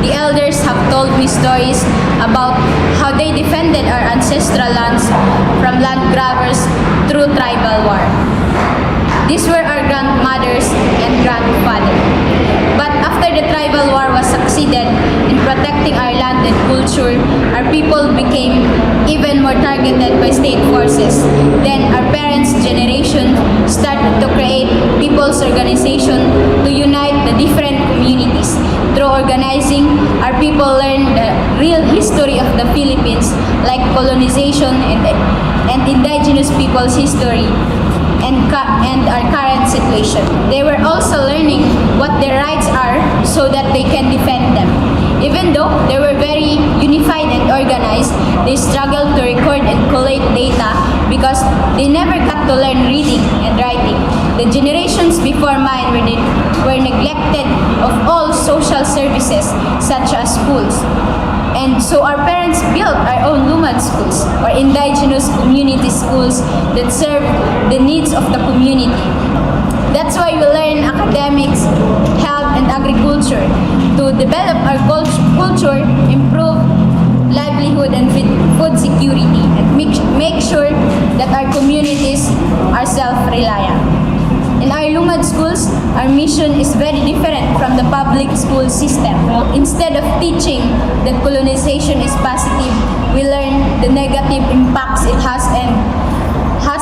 The elders have told me stories about how they defended our ancestral lands from land grabbers through tribal war. These were our grandmothers and grandfathers. But after the tribal war was succeeded in protecting our land and culture, our people became even more targeted by state forces. Then our parents' generation started to create people's organization to unite the different communities. Through organizing, our people learned the real history of the Philippines, like colonization and indigenous people's history and our current situation. They were also learning what their rights are so that they can defend them. Even though they were very unified and organized, they struggled to record and collate data because they never got to learn reading and writing. The generations before mine were neglected of all social services such as schools. And so our parents built our own Lumad schools or indigenous community schools that serve the needs of the community. That's why we learn academics, health, and agriculture to develop our culture, improve livelihood and food security, and make sure that our communities are self-reliant. In our Lumad schools, our mission is very different from the public school system. Instead of teaching that colonization is positive, we learn the negative impacts it has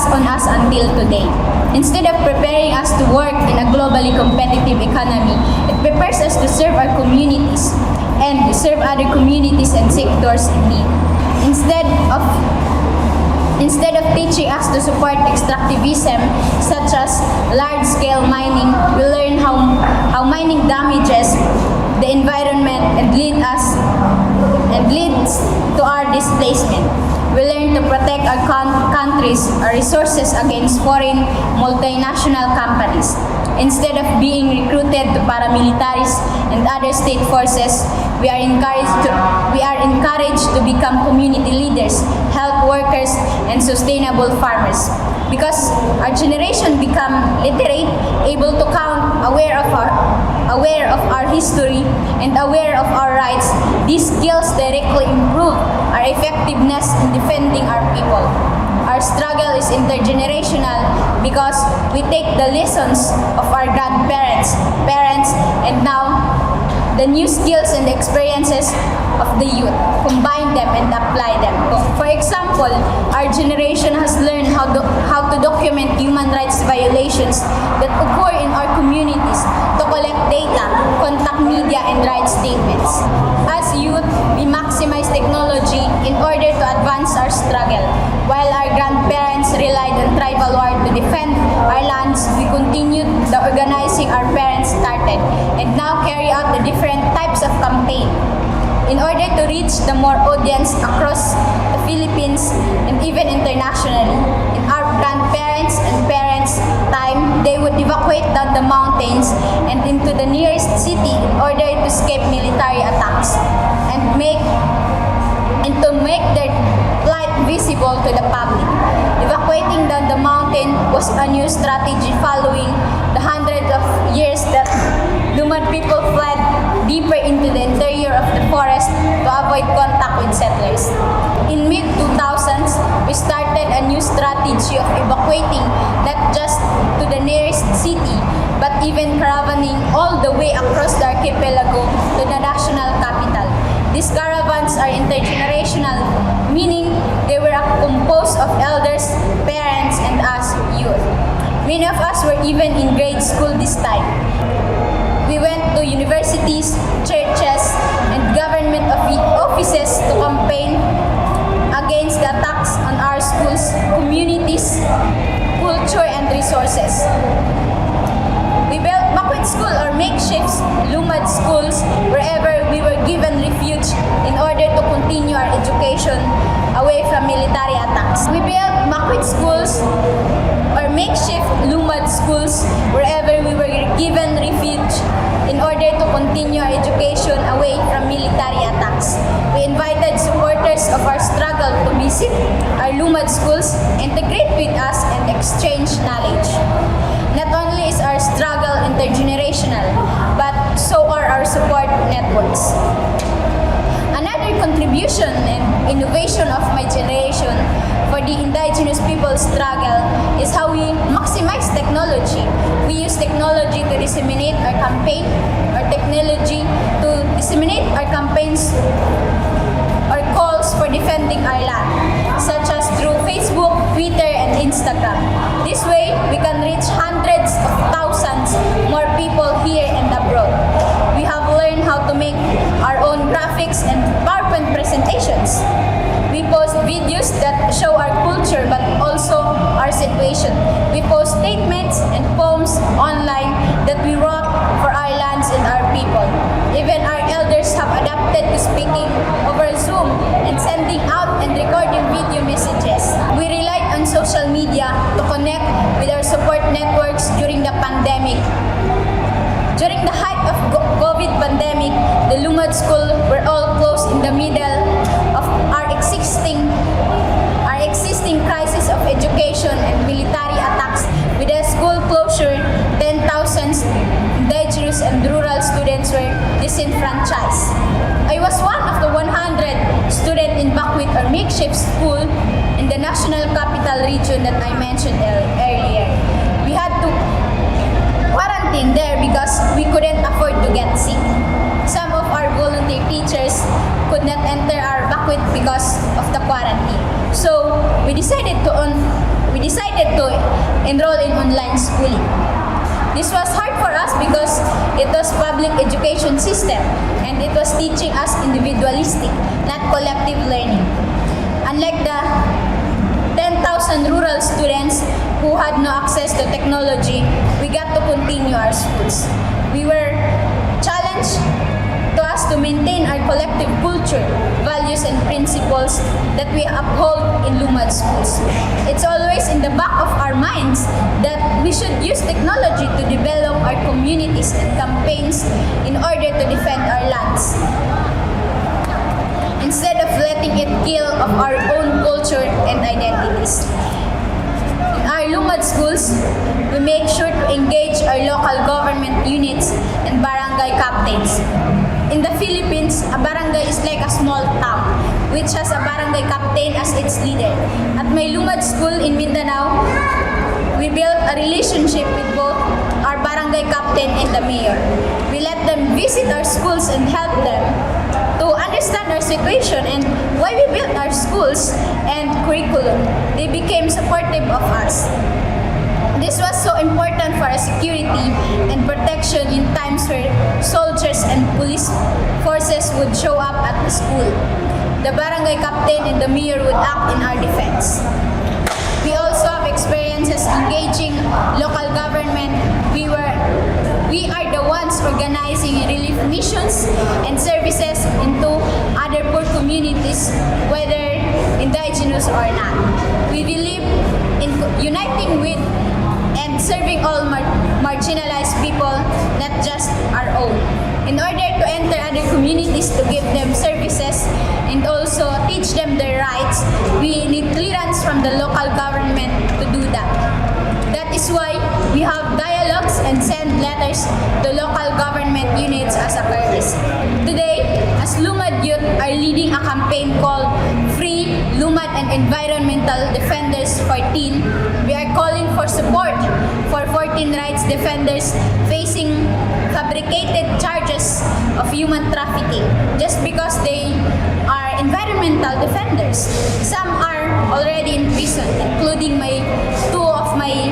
on us until today. Instead of preparing us to work in a globally competitive economy, it prepares us to serve our communities and serve other communities and sectors in need. Instead of teaching us to support extractivism, such as large-scale mining, we learn how mining damages the environment and leads to our displacement. We learn to protect our countries, our resources against foreign multinational companies. Instead of being recruited to paramilitaries and other state forces, we are encouraged to become community leaders, health workers, and sustainable farmers. Because our generation become literate, able to count, aware of our history, and aware of our rights, these skills directly improve our effectiveness in defending our people. Our struggle is intergenerational because we take the lessons of our grandparents, parents, and now the new skills and experiences of the youth, combine them and apply them. For example, our generation has learned how to document human rights violations that occur in our communities, to collect data, contact media, and write statements. As youth, we maximize technology in order to advance our struggle. While our grandparents relied on tribal war to defend our lands, we continued the organizing our parents started and now carry out the different types of campaign. In order to reach the more audience across the Philippines and even internationally, in our grandparents and parents' time, they would evacuate down the mountains and into the nearest city in order to escape military attacks and to make their plight visible to the public. Evacuating down the mountain was a new strategy following the hundreds of years that Lumad people fled deeper into the interior of the forest to avoid contact with settlers. In mid-2000s, we started a new strategy of evacuating not just to the nearest city, but even caravaning all the way across the archipelago to the national capital. These caravans are intergenerational, meaning they were composed of elders, parents, and us, youth. Many of us were even in grade school this time. We went to universities, churches, and government offices to campaign against the attacks on our schools, communities, culture, and resources. We built Makwit School or makeshift Lumad schools wherever we were given refuge in order to continue our education away from military attacks. We built Makwit schools or makeshift Lumad schools wherever we were given refuge in order to continue our education away from military attacks. We invited supporters of our struggle to visit our Lumad schools, integrate with us, and exchange knowledge. Not only is our struggle intergenerational, but so are our support networks. Another contribution and innovation of my generation for the indigenous people's struggle is how we maximize technology. We use technology to disseminate our campaign, or technology to disseminate our campaigns or calls for defending our land, such as through Facebook, Twitter, and Instagram. This way, we can reach hundreds of thousands more people here and abroad. We have learned how to make our own graphics and PowerPoint presentations. videos that show our culture but also our situation. We post statements and poems online that we wrote for our lands and our people. Even our elders have adapted to speaking over Zoom and sending out and recording video messages. We relied on social media to connect with our support networks during the pandemic. During the height of COVID pandemic, the Lumad School were all closed in the middle of our existing crisis of education and military attacks. With the school closure, 10,000 indigenous and rural students were disenfranchised. I was one of the 100 students in Bakwit or makeshift school in the National Capital Region that I mentioned earlier. We had to quarantine there because we couldn't afford to get sick. Some of our volunteer teachers could not enter our Bakwit because of the quarantine. So we decided to enroll in online schooling. This was hard for us because it was public education system and it was teaching us individualistic, not collective learning. Unlike the 10,000 rural students who had no access to technology, we got to continue our schools. We were challenged to us to maintain our collective culture, values, and principles that we uphold in Lumad schools. It's always in the back of our minds that we should use technology to develop our communities and campaigns in order to defend our lands, instead of letting it kill of our own culture and identities. In our Lumad schools, we make sure to engage our local government units and barangay captains. In the Philippines, a barangay is like a small town which has a barangay captain as its leader. At my Lumad school in Mindanao, we built a relationship with both our barangay captain and the mayor. We let them visit our schools and help them to understand our situation and why we built our schools and curriculum. They became supportive of us. This was so important for our security and protection in times where soldiers and police forces would show up at the school. The barangay captain and the mayor would act in our defense. We also have experiences engaging local government. We are the ones organizing relief missions and services into other poor communities, whether indigenous or not. We believe in uniting with and serving all marginalized people, not just our own. In order to enter other communities to give them services and also teach them their rights, we need clearance from the local government to do that. That is why we have dialogues and send letters to local government units as a courtesy. Today, as Lumad Youth are leading a campaign called Free Lumad and Environmental Defenders 14, we are calling for support for 14 rights defenders facing fabricated charges of human trafficking just because they are environmental defenders. Some are already in prison, including two of my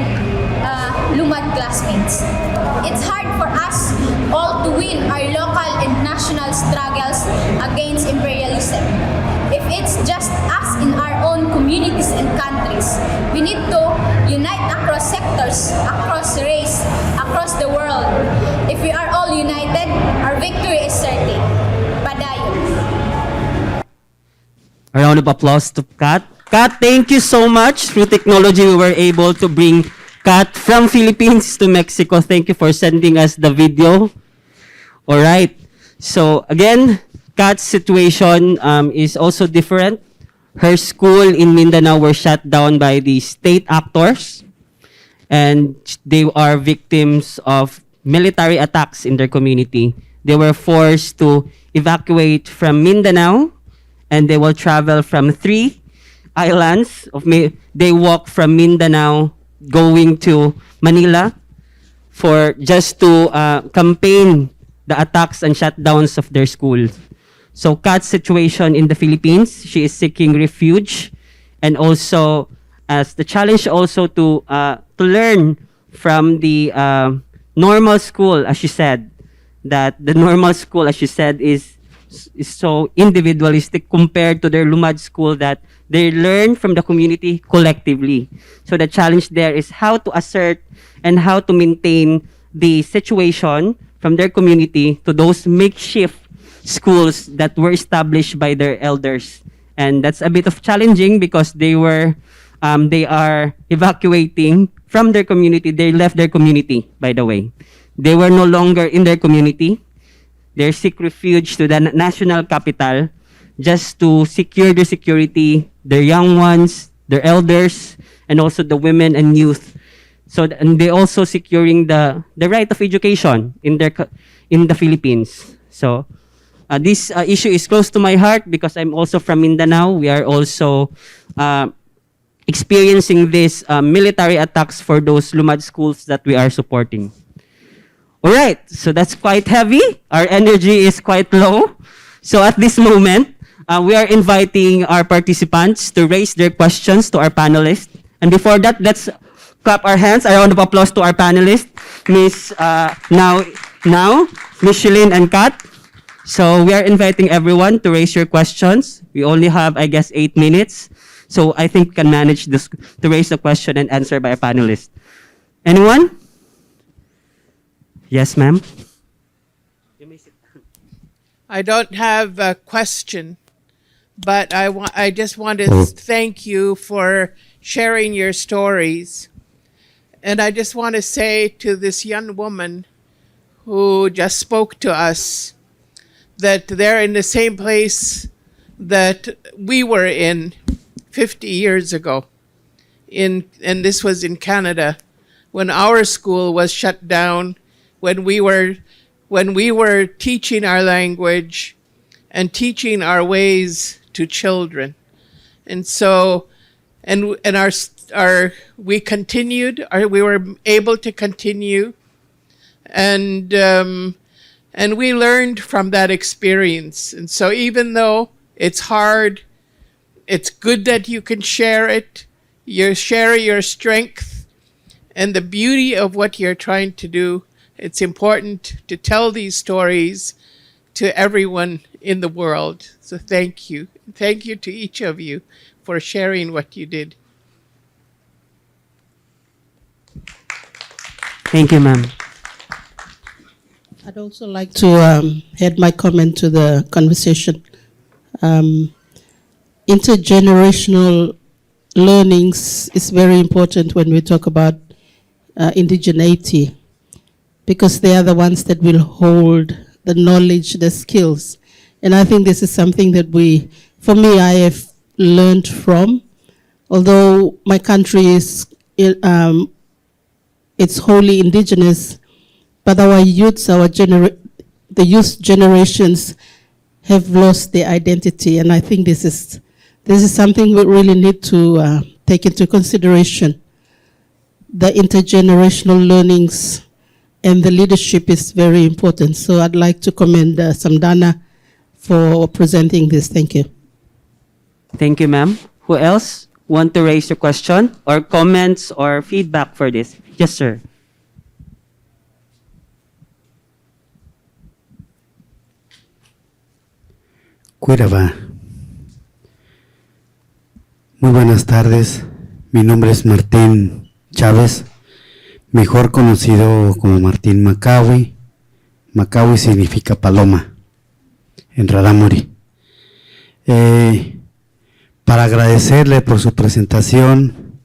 Lumad classmates. It's hard for us all to win our local and national struggles against imperialism. If it's just us in our own communities and countries, we need to unite across sectors, across race, across the world. If we are all united, our victory is certain. Padayon. A round of applause to Kat. Kat, thank you so much. Through technology, we were able to bring Kat from Philippines to Mexico. Thank you for sending us the video. All right. So again, Kat's situation is also different. Her school in Mindanao were shut down by the state actors, and they are victims of military attacks in their community. They were forced to evacuate from Mindanao, and they will travel from 3 islands. They walk from Mindanao going to Manila for just to campaign the attacks and shutdowns of their school. So Kat's situation in the Philippines, she is seeking refuge, and also as the challenge also to learn from the normal school, as she said, that the normal school, as she said, is is so individualistic compared to their Lumad school that they learn from the community collectively. So the challenge there is how to assert and how to maintain the situation from their community to those makeshift schools that were established by their elders. And that's a bit of challenging because they are evacuating from their community. They left their community, by the way. They were no longer in their community. They seek refuge to the national capital just to secure their security, their young ones, their elders, and also the women and youth. So and they also securing the right of education in the Philippines. So this issue is close to my heart because I'm also from Mindanao. We are also experiencing these military attacks for those Lumad schools that we are supporting. All right, so that's quite heavy. Our energy is quite low. So at this moment, we are inviting our participants to raise their questions to our panelists. And before that, let's clap our hands. A round of applause to our panelists, Miss Michelin and Kat. So we are inviting everyone to raise your questions. We only have, I guess, 8 minutes. So I think we can manage this to raise the question and answer by a panelist. Anyone? Yes, ma'am. I don't have a question, but I just want to thank you for sharing your stories. And I just want to say to this young woman who just spoke to us that they're in the same place that we were in 50 years ago. And this was in Canada, when our school was shut down, when we were teaching our language and teaching our ways to children. And so, and we continued, we were able to continue, and we learned from that experience. And so even though it's hard, it's good that you can share it. You share your strength and the beauty of what you're trying to do. It's important to tell these stories to everyone in the world. So thank you. Thank you to each of you for sharing what you did. Thank you, ma'am. I'd also like to add my comment to the conversation. Intergenerational learnings is very important when we talk about indigeneity, because they are the ones that will hold the knowledge, the skills. And I think this is something that I have learned from. Although my country is, it's wholly indigenous, but our youths, the youth generations have lost their identity. And I think this is something we really need to take into consideration. The intergenerational learnings and the leadership is very important. So I'd like to commend Samdhana for presenting this. Thank you. Thank you, ma'am. Who else want to raise a question or comments or feedback for this? Yes, sir. Cuiraba. Muy buenas tardes. Mi nombre es Martín Chávez, mejor conocido como Martín Macawi. Macawi significa paloma en Rarámuri. Para agradecerle por su presentación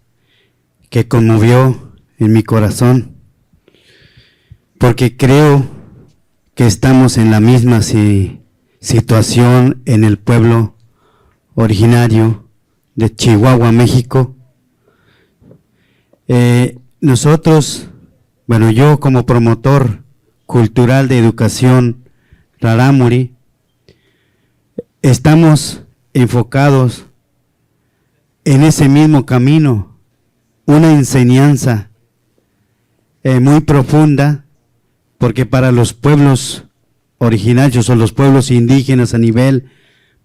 que conmovió en mi corazón, porque creo que estamos en la misma situación en el pueblo originario de Chihuahua, México. Nosotros, bueno, yo como promotor cultural de educación Rarámuri, estamos enfocados en ese mismo camino, una enseñanza muy profunda, porque para los pueblos originarios o los pueblos indígenas a nivel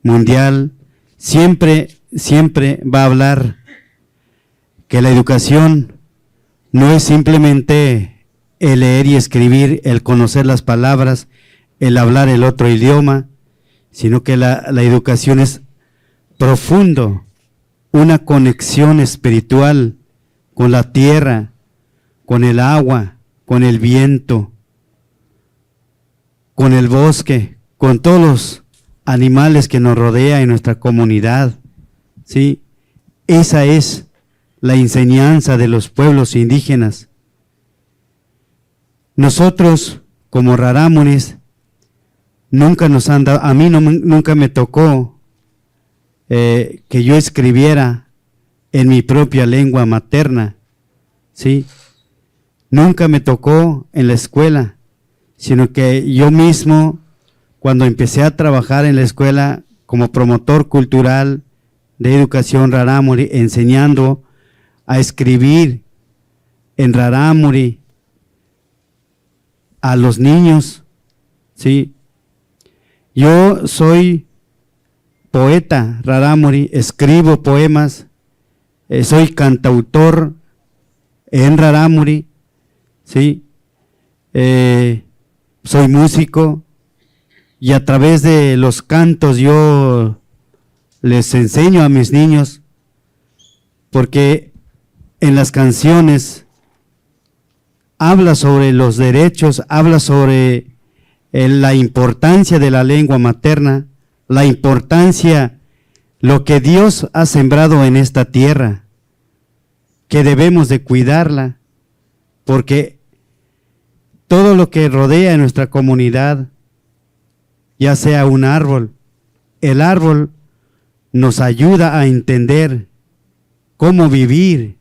mundial, siempre va a hablar que la educación no es simplemente el leer y escribir, el conocer las palabras, el hablar el otro idioma, sino que la educación es profundo, una conexión espiritual con la tierra, con el agua, con el viento, con el bosque, con todos los animales que nos rodea en nuestra comunidad, ¿sí? Esa es la enseñanza de los pueblos indígenas. Nosotros, como rarámuris, nunca nos han dado, a mí nunca me tocó que yo escribiera en mi propia lengua materna, ¿sí? Nunca me tocó en la escuela, sino que yo mismo, cuando empecé a trabajar en la escuela como promotor cultural de educación rarámuri, enseñando a escribir en rarámuri a los niños, ¿sí? Yo soy poeta rarámuri, escribo poemas, soy cantautor en rarámuri, ¿sí? Soy músico y a través de los cantos yo les enseño a mis niños, porque en las canciones habla sobre los derechos, habla sobre la importancia de la lengua materna, la importancia, lo que Dios ha sembrado en esta tierra, que debemos de cuidarla, porque todo lo que rodea en nuestra comunidad, ya sea un árbol, el árbol nos ayuda a entender cómo vivir,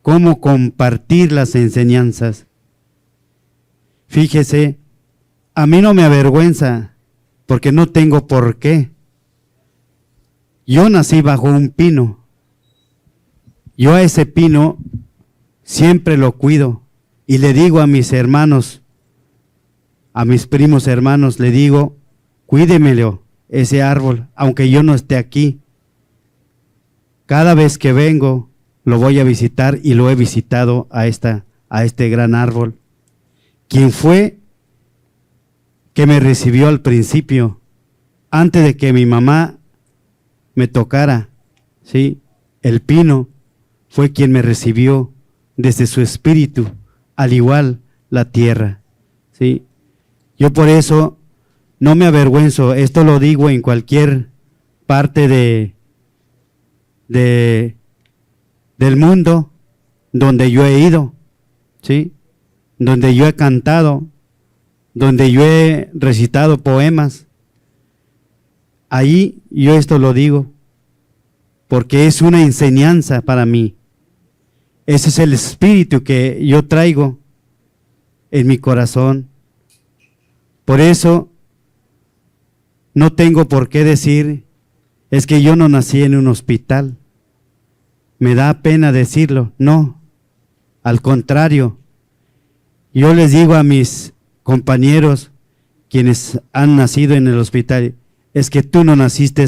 cómo compartir las enseñanzas. Fíjese, a mí no me avergüenza, porque no tengo por qué. Yo nací bajo un pino. Yo a ese pino siempre lo cuido y le digo a mis hermanos, a mis primos hermanos, le digo, cuídemelo ese árbol, aunque yo no esté aquí. Cada vez que vengo, lo voy a visitar y lo he visitado a este gran árbol. ¿Quién fue que me recibió al principio, antes de que mi mamá me tocara? ¿Sí? El pino fue quien me recibió desde su espíritu, al igual la tierra, ¿sí? Yo por eso no me avergüenzo, esto lo digo en cualquier parte del mundo donde yo he ido, ¿sí? Donde yo he cantado, donde yo he recitado poemas. Ahí yo esto lo digo, porque es una enseñanza para mí. Ese es el espíritu que yo traigo en mi corazón. Por eso no tengo por qué decir, es que yo no nací en un hospital. Me da pena decirlo. No, al contrario. Yo les digo a mis compañeros, quienes han nacido en el hospital, es que tú no naciste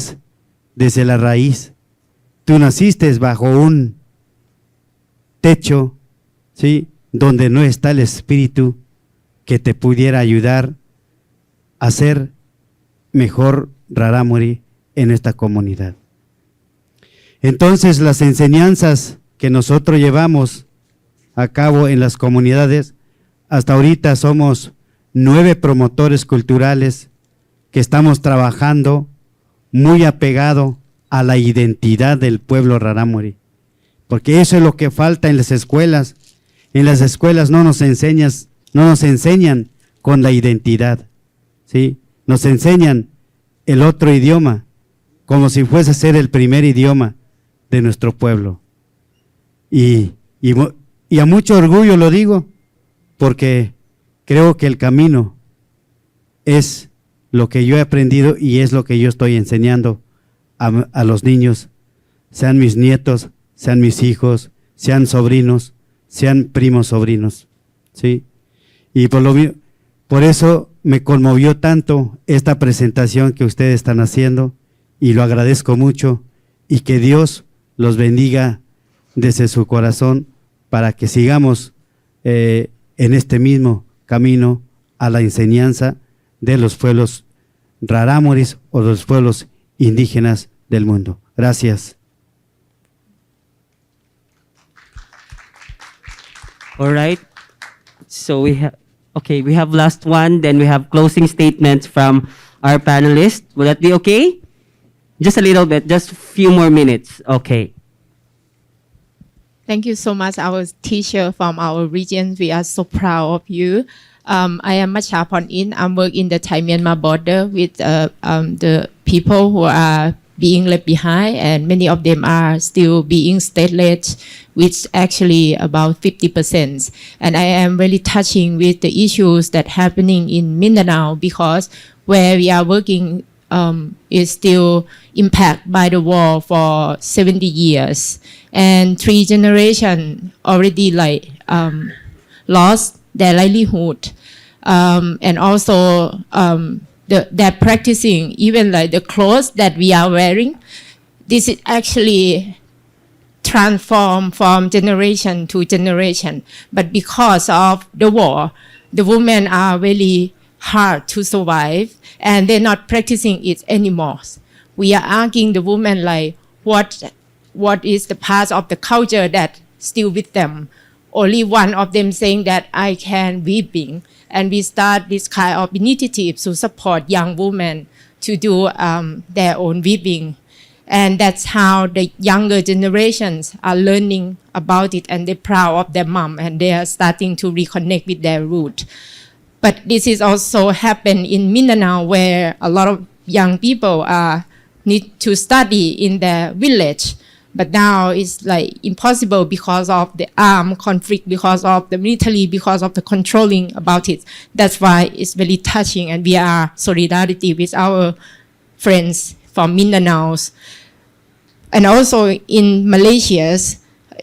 desde la raíz. Tú naciste bajo un techo, ¿sí? Donde no está el espíritu que te pudiera ayudar a ser mejor rarámuri en esta comunidad. Entonces, las enseñanzas que nosotros llevamos a cabo en las comunidades, hasta ahorita somos 9 promotores culturales que estamos trabajando muy apegado a la identidad del pueblo rarámuri, porque eso es lo que falta en las escuelas. En las escuelas no nos enseñan con la identidad, ¿sí? Nos enseñan el otro idioma, como si fuese a ser el primer idioma de nuestro pueblo. Y a mucho orgullo lo digo, porque creo que el camino es lo que yo he aprendido y es lo que yo estoy enseñando a los niños, sean mis nietos, sean mis hijos, sean sobrinos, sean primos sobrinos, ¿sí? Y por eso me conmovió tanto esta presentación que ustedes están haciendo y lo agradezco mucho, y que Dios los bendiga desde su corazón para que sigamos en este mismo camino a la enseñanza de los pueblos rarámuris o de los pueblos indígenas del mundo. Gracias. All right. So we have last one, then we have closing statements from our panelists. Will that be okay? Just a little bit, just a few more minutes. Okay. Thank you so much, our teacher from our region. We are so proud of you. I am Machapon In. I work in the Thai-Myanmar border with the people who are being left behind, and many of them are still being stateless, which actually about 50%. And I am really touching with the issues that happening in Mindanao, because where we are working is still impacted by the war for 70 years. And 3 generations already lost their livelihood. And also they're practicing even the clothes that we are wearing. This is actually transformed from generation to generation. But because of the war, the women are really hard to survive, and they're not practicing it anymore. We are asking the women what is the part of the culture that still with them. Only one of them saying that I can weaving, and we start this kind of initiative to support young women to do their own weaving. And that's how the younger generations are learning about it, and they're proud of their mom, and they are starting to reconnect with their root. But this is also happened in Mindanao, where a lot of young people need to study in their village. But now it's impossible because of the armed conflict, because of the military, because of the controlling about it. That's why it's very touching, and we are solidarity with our friends from Mindanao. And also in Malaysia,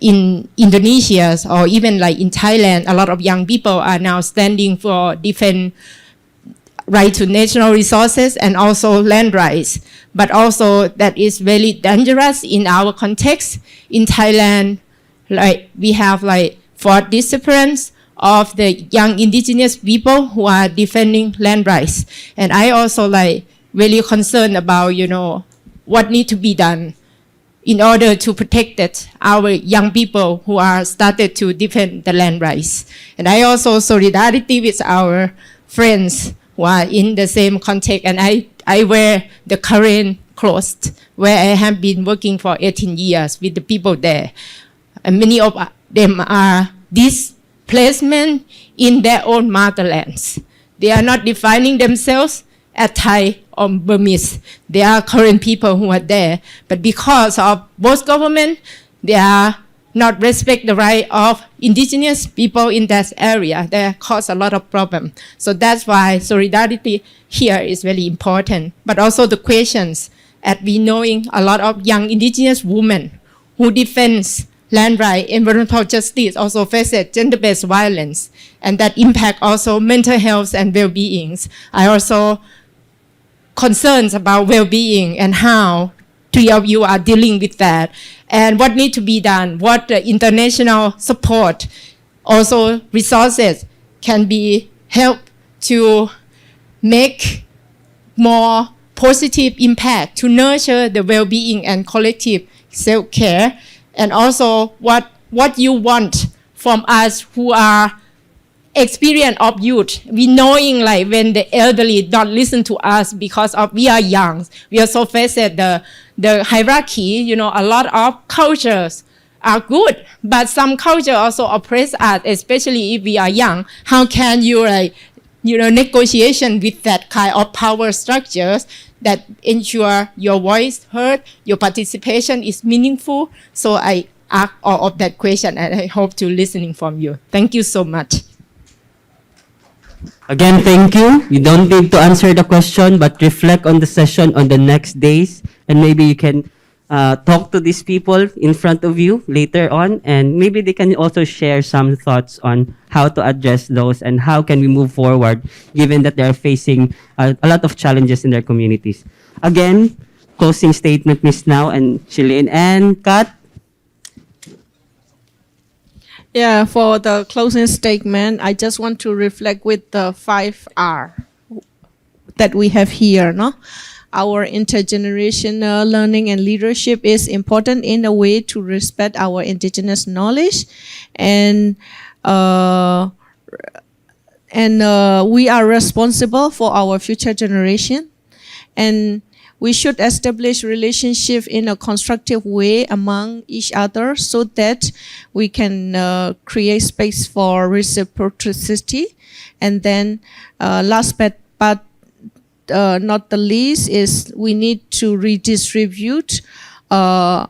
in Indonesia, or even in Thailand, a lot of young people are now standing for defend right to natural resources and also land rights. But also that is very dangerous in our context. In Thailand, we have 4 disciplines of the young indigenous people who are defending land rights. And I also really concerned about, what needs to be done in order to protect our young people who are started to defend the land rights. And I also solidarity with our friends who are in the same context, and I wear the current clothes where I have been working for 18 years with the people there. And many of them are displacement in their own motherlands. They are not defining themselves as Thai or Burmese. They are current people who are there. But because of both government, they are not respect the right of indigenous people in that area. They cause a lot of problem. So that's why solidarity here is very important. But also the questions, as we knowing a lot of young indigenous women who defends land right, environmental justice, also faces gender-based violence, and that impact also mental health and well-being. I also concerns about well-being and how 3 of you are dealing with that, and what needs to be done, what the international support, also resources can be helped to make more positive impact to nurture the well-being and collective self-care, and also what you want from us who are experience of youth. We knowing when the elderly don't listen to us because of we are young. We also face the hierarchy. A lot of cultures are good, but some culture also oppress us, especially if we are young. How can you negotiation with that kind of power structures that ensure your voice heard, your participation is meaningful? So I ask all of that question, and I hope to listening from you. Thank you so much. Again, thank you. You don't need to answer the question, but reflect on the session on the next days, and maybe you can talk to these people in front of you later on, and maybe they can also share some thoughts on how to address those and how can we move forward, given that they're facing a lot of challenges in their communities. Again, closing statement, Ms. Now and Chilin and Kat. Yeah, for the closing statement, I just want to reflect with the 5R. that we have here, no? Our intergenerational learning and leadership is important in a way to respect our indigenous knowledge, and we are responsible for our future generation, and we should establish relationship in a constructive way among each other so that we can create space for reciprocity. And then last but not the least is we need to redistribute our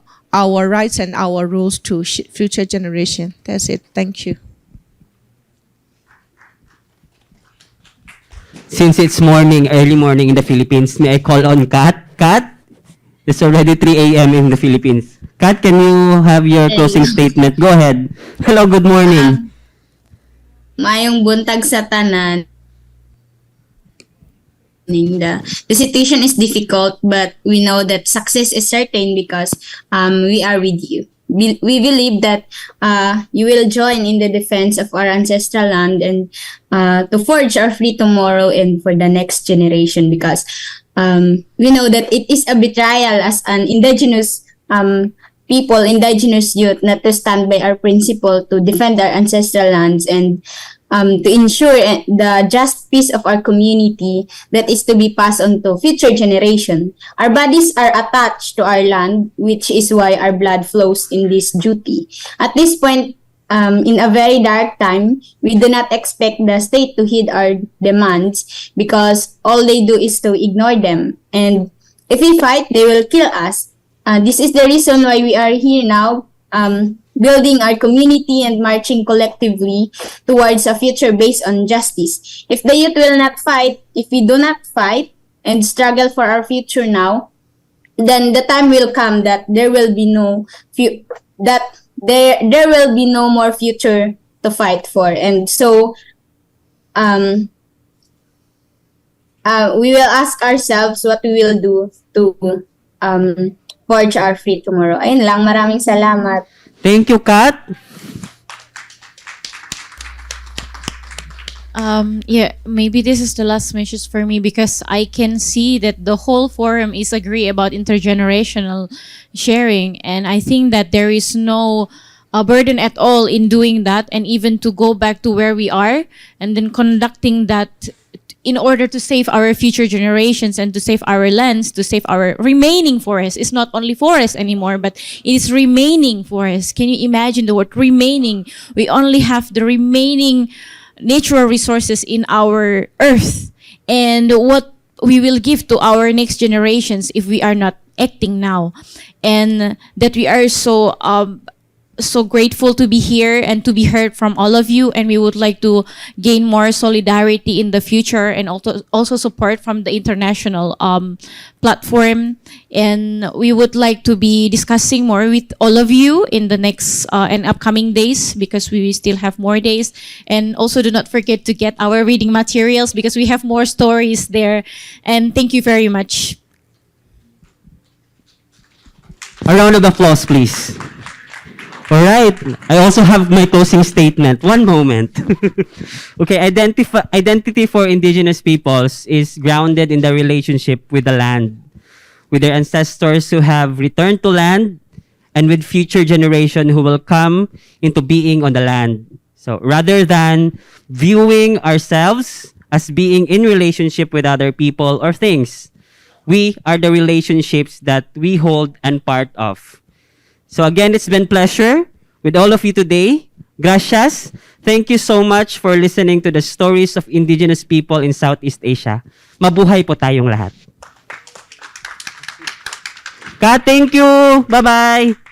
rights and our rules to future generation. That's it. Thank you. Since it's early morning in the Philippines, may I call on Kat? Kat, it's already 3 a.m. in the Philippines. Kat, can you have your closing statement? Go ahead. Hello, good morning. Mayong buntag sa tanan. The situation is difficult, but we know that success is certain because we are with you. We believe that you will join in the defense of our ancestral land and to forge our free tomorrow and for the next generation, because we know that it is a betrayal as an indigenous people, indigenous youth, not to stand by our principle to defend our ancestral lands and to ensure the just peace of our community that is to be passed on to future generation. Our bodies are attached to our land, which is why our blood flows in this duty. At this point, in a very dark time, we do not expect the state to heed our demands because all they do is to ignore them. And if we fight, they will kill us. This is the reason why we are here now, building our community and marching collectively towards a future based on justice. If the youth will not fight, if we do not fight and struggle for our future now, then the time will come that there will be no there will be no more future to fight for. And so we will ask ourselves what we will do to forge our free tomorrow. Ayun lang, maraming salamat. Thank you, Kat. Yeah, maybe this is the last message for me because I can see that the whole forum is agree about intergenerational sharing, and I think that there is no burden at all in doing that, and even to go back to where we are and then conducting that in order to save our future generations and to save our lands, to save our remaining forests. It's not only forest anymore, but it is remaining forest. Can you imagine the word remaining? We only have the remaining natural resources in our earth, and what we will give to our next generations if we are not acting now. And that we are so grateful to be here and to be heard from all of you, and we would like to gain more solidarity in the future and also support from the international platform. And we would like to be discussing more with all of you in the next and upcoming days, because we still have more days. And also do not forget to get our reading materials because we have more stories there. And thank you very much. A round of applause, please. All right. I also have my closing statement. One moment. Okay. Identity for indigenous peoples is grounded in the relationship with the land, with their ancestors who have returned to land, and with future generation who will come into being on the land. So rather than viewing ourselves as being in relationship with other people or things, we are the relationships that we hold and part of. So again, it's been pleasure with all of you today. Gracias. Thank you so much for listening to the stories of indigenous people in Southeast Asia. Mabuhay po tayong lahat. Kat, thank you. Bye-bye.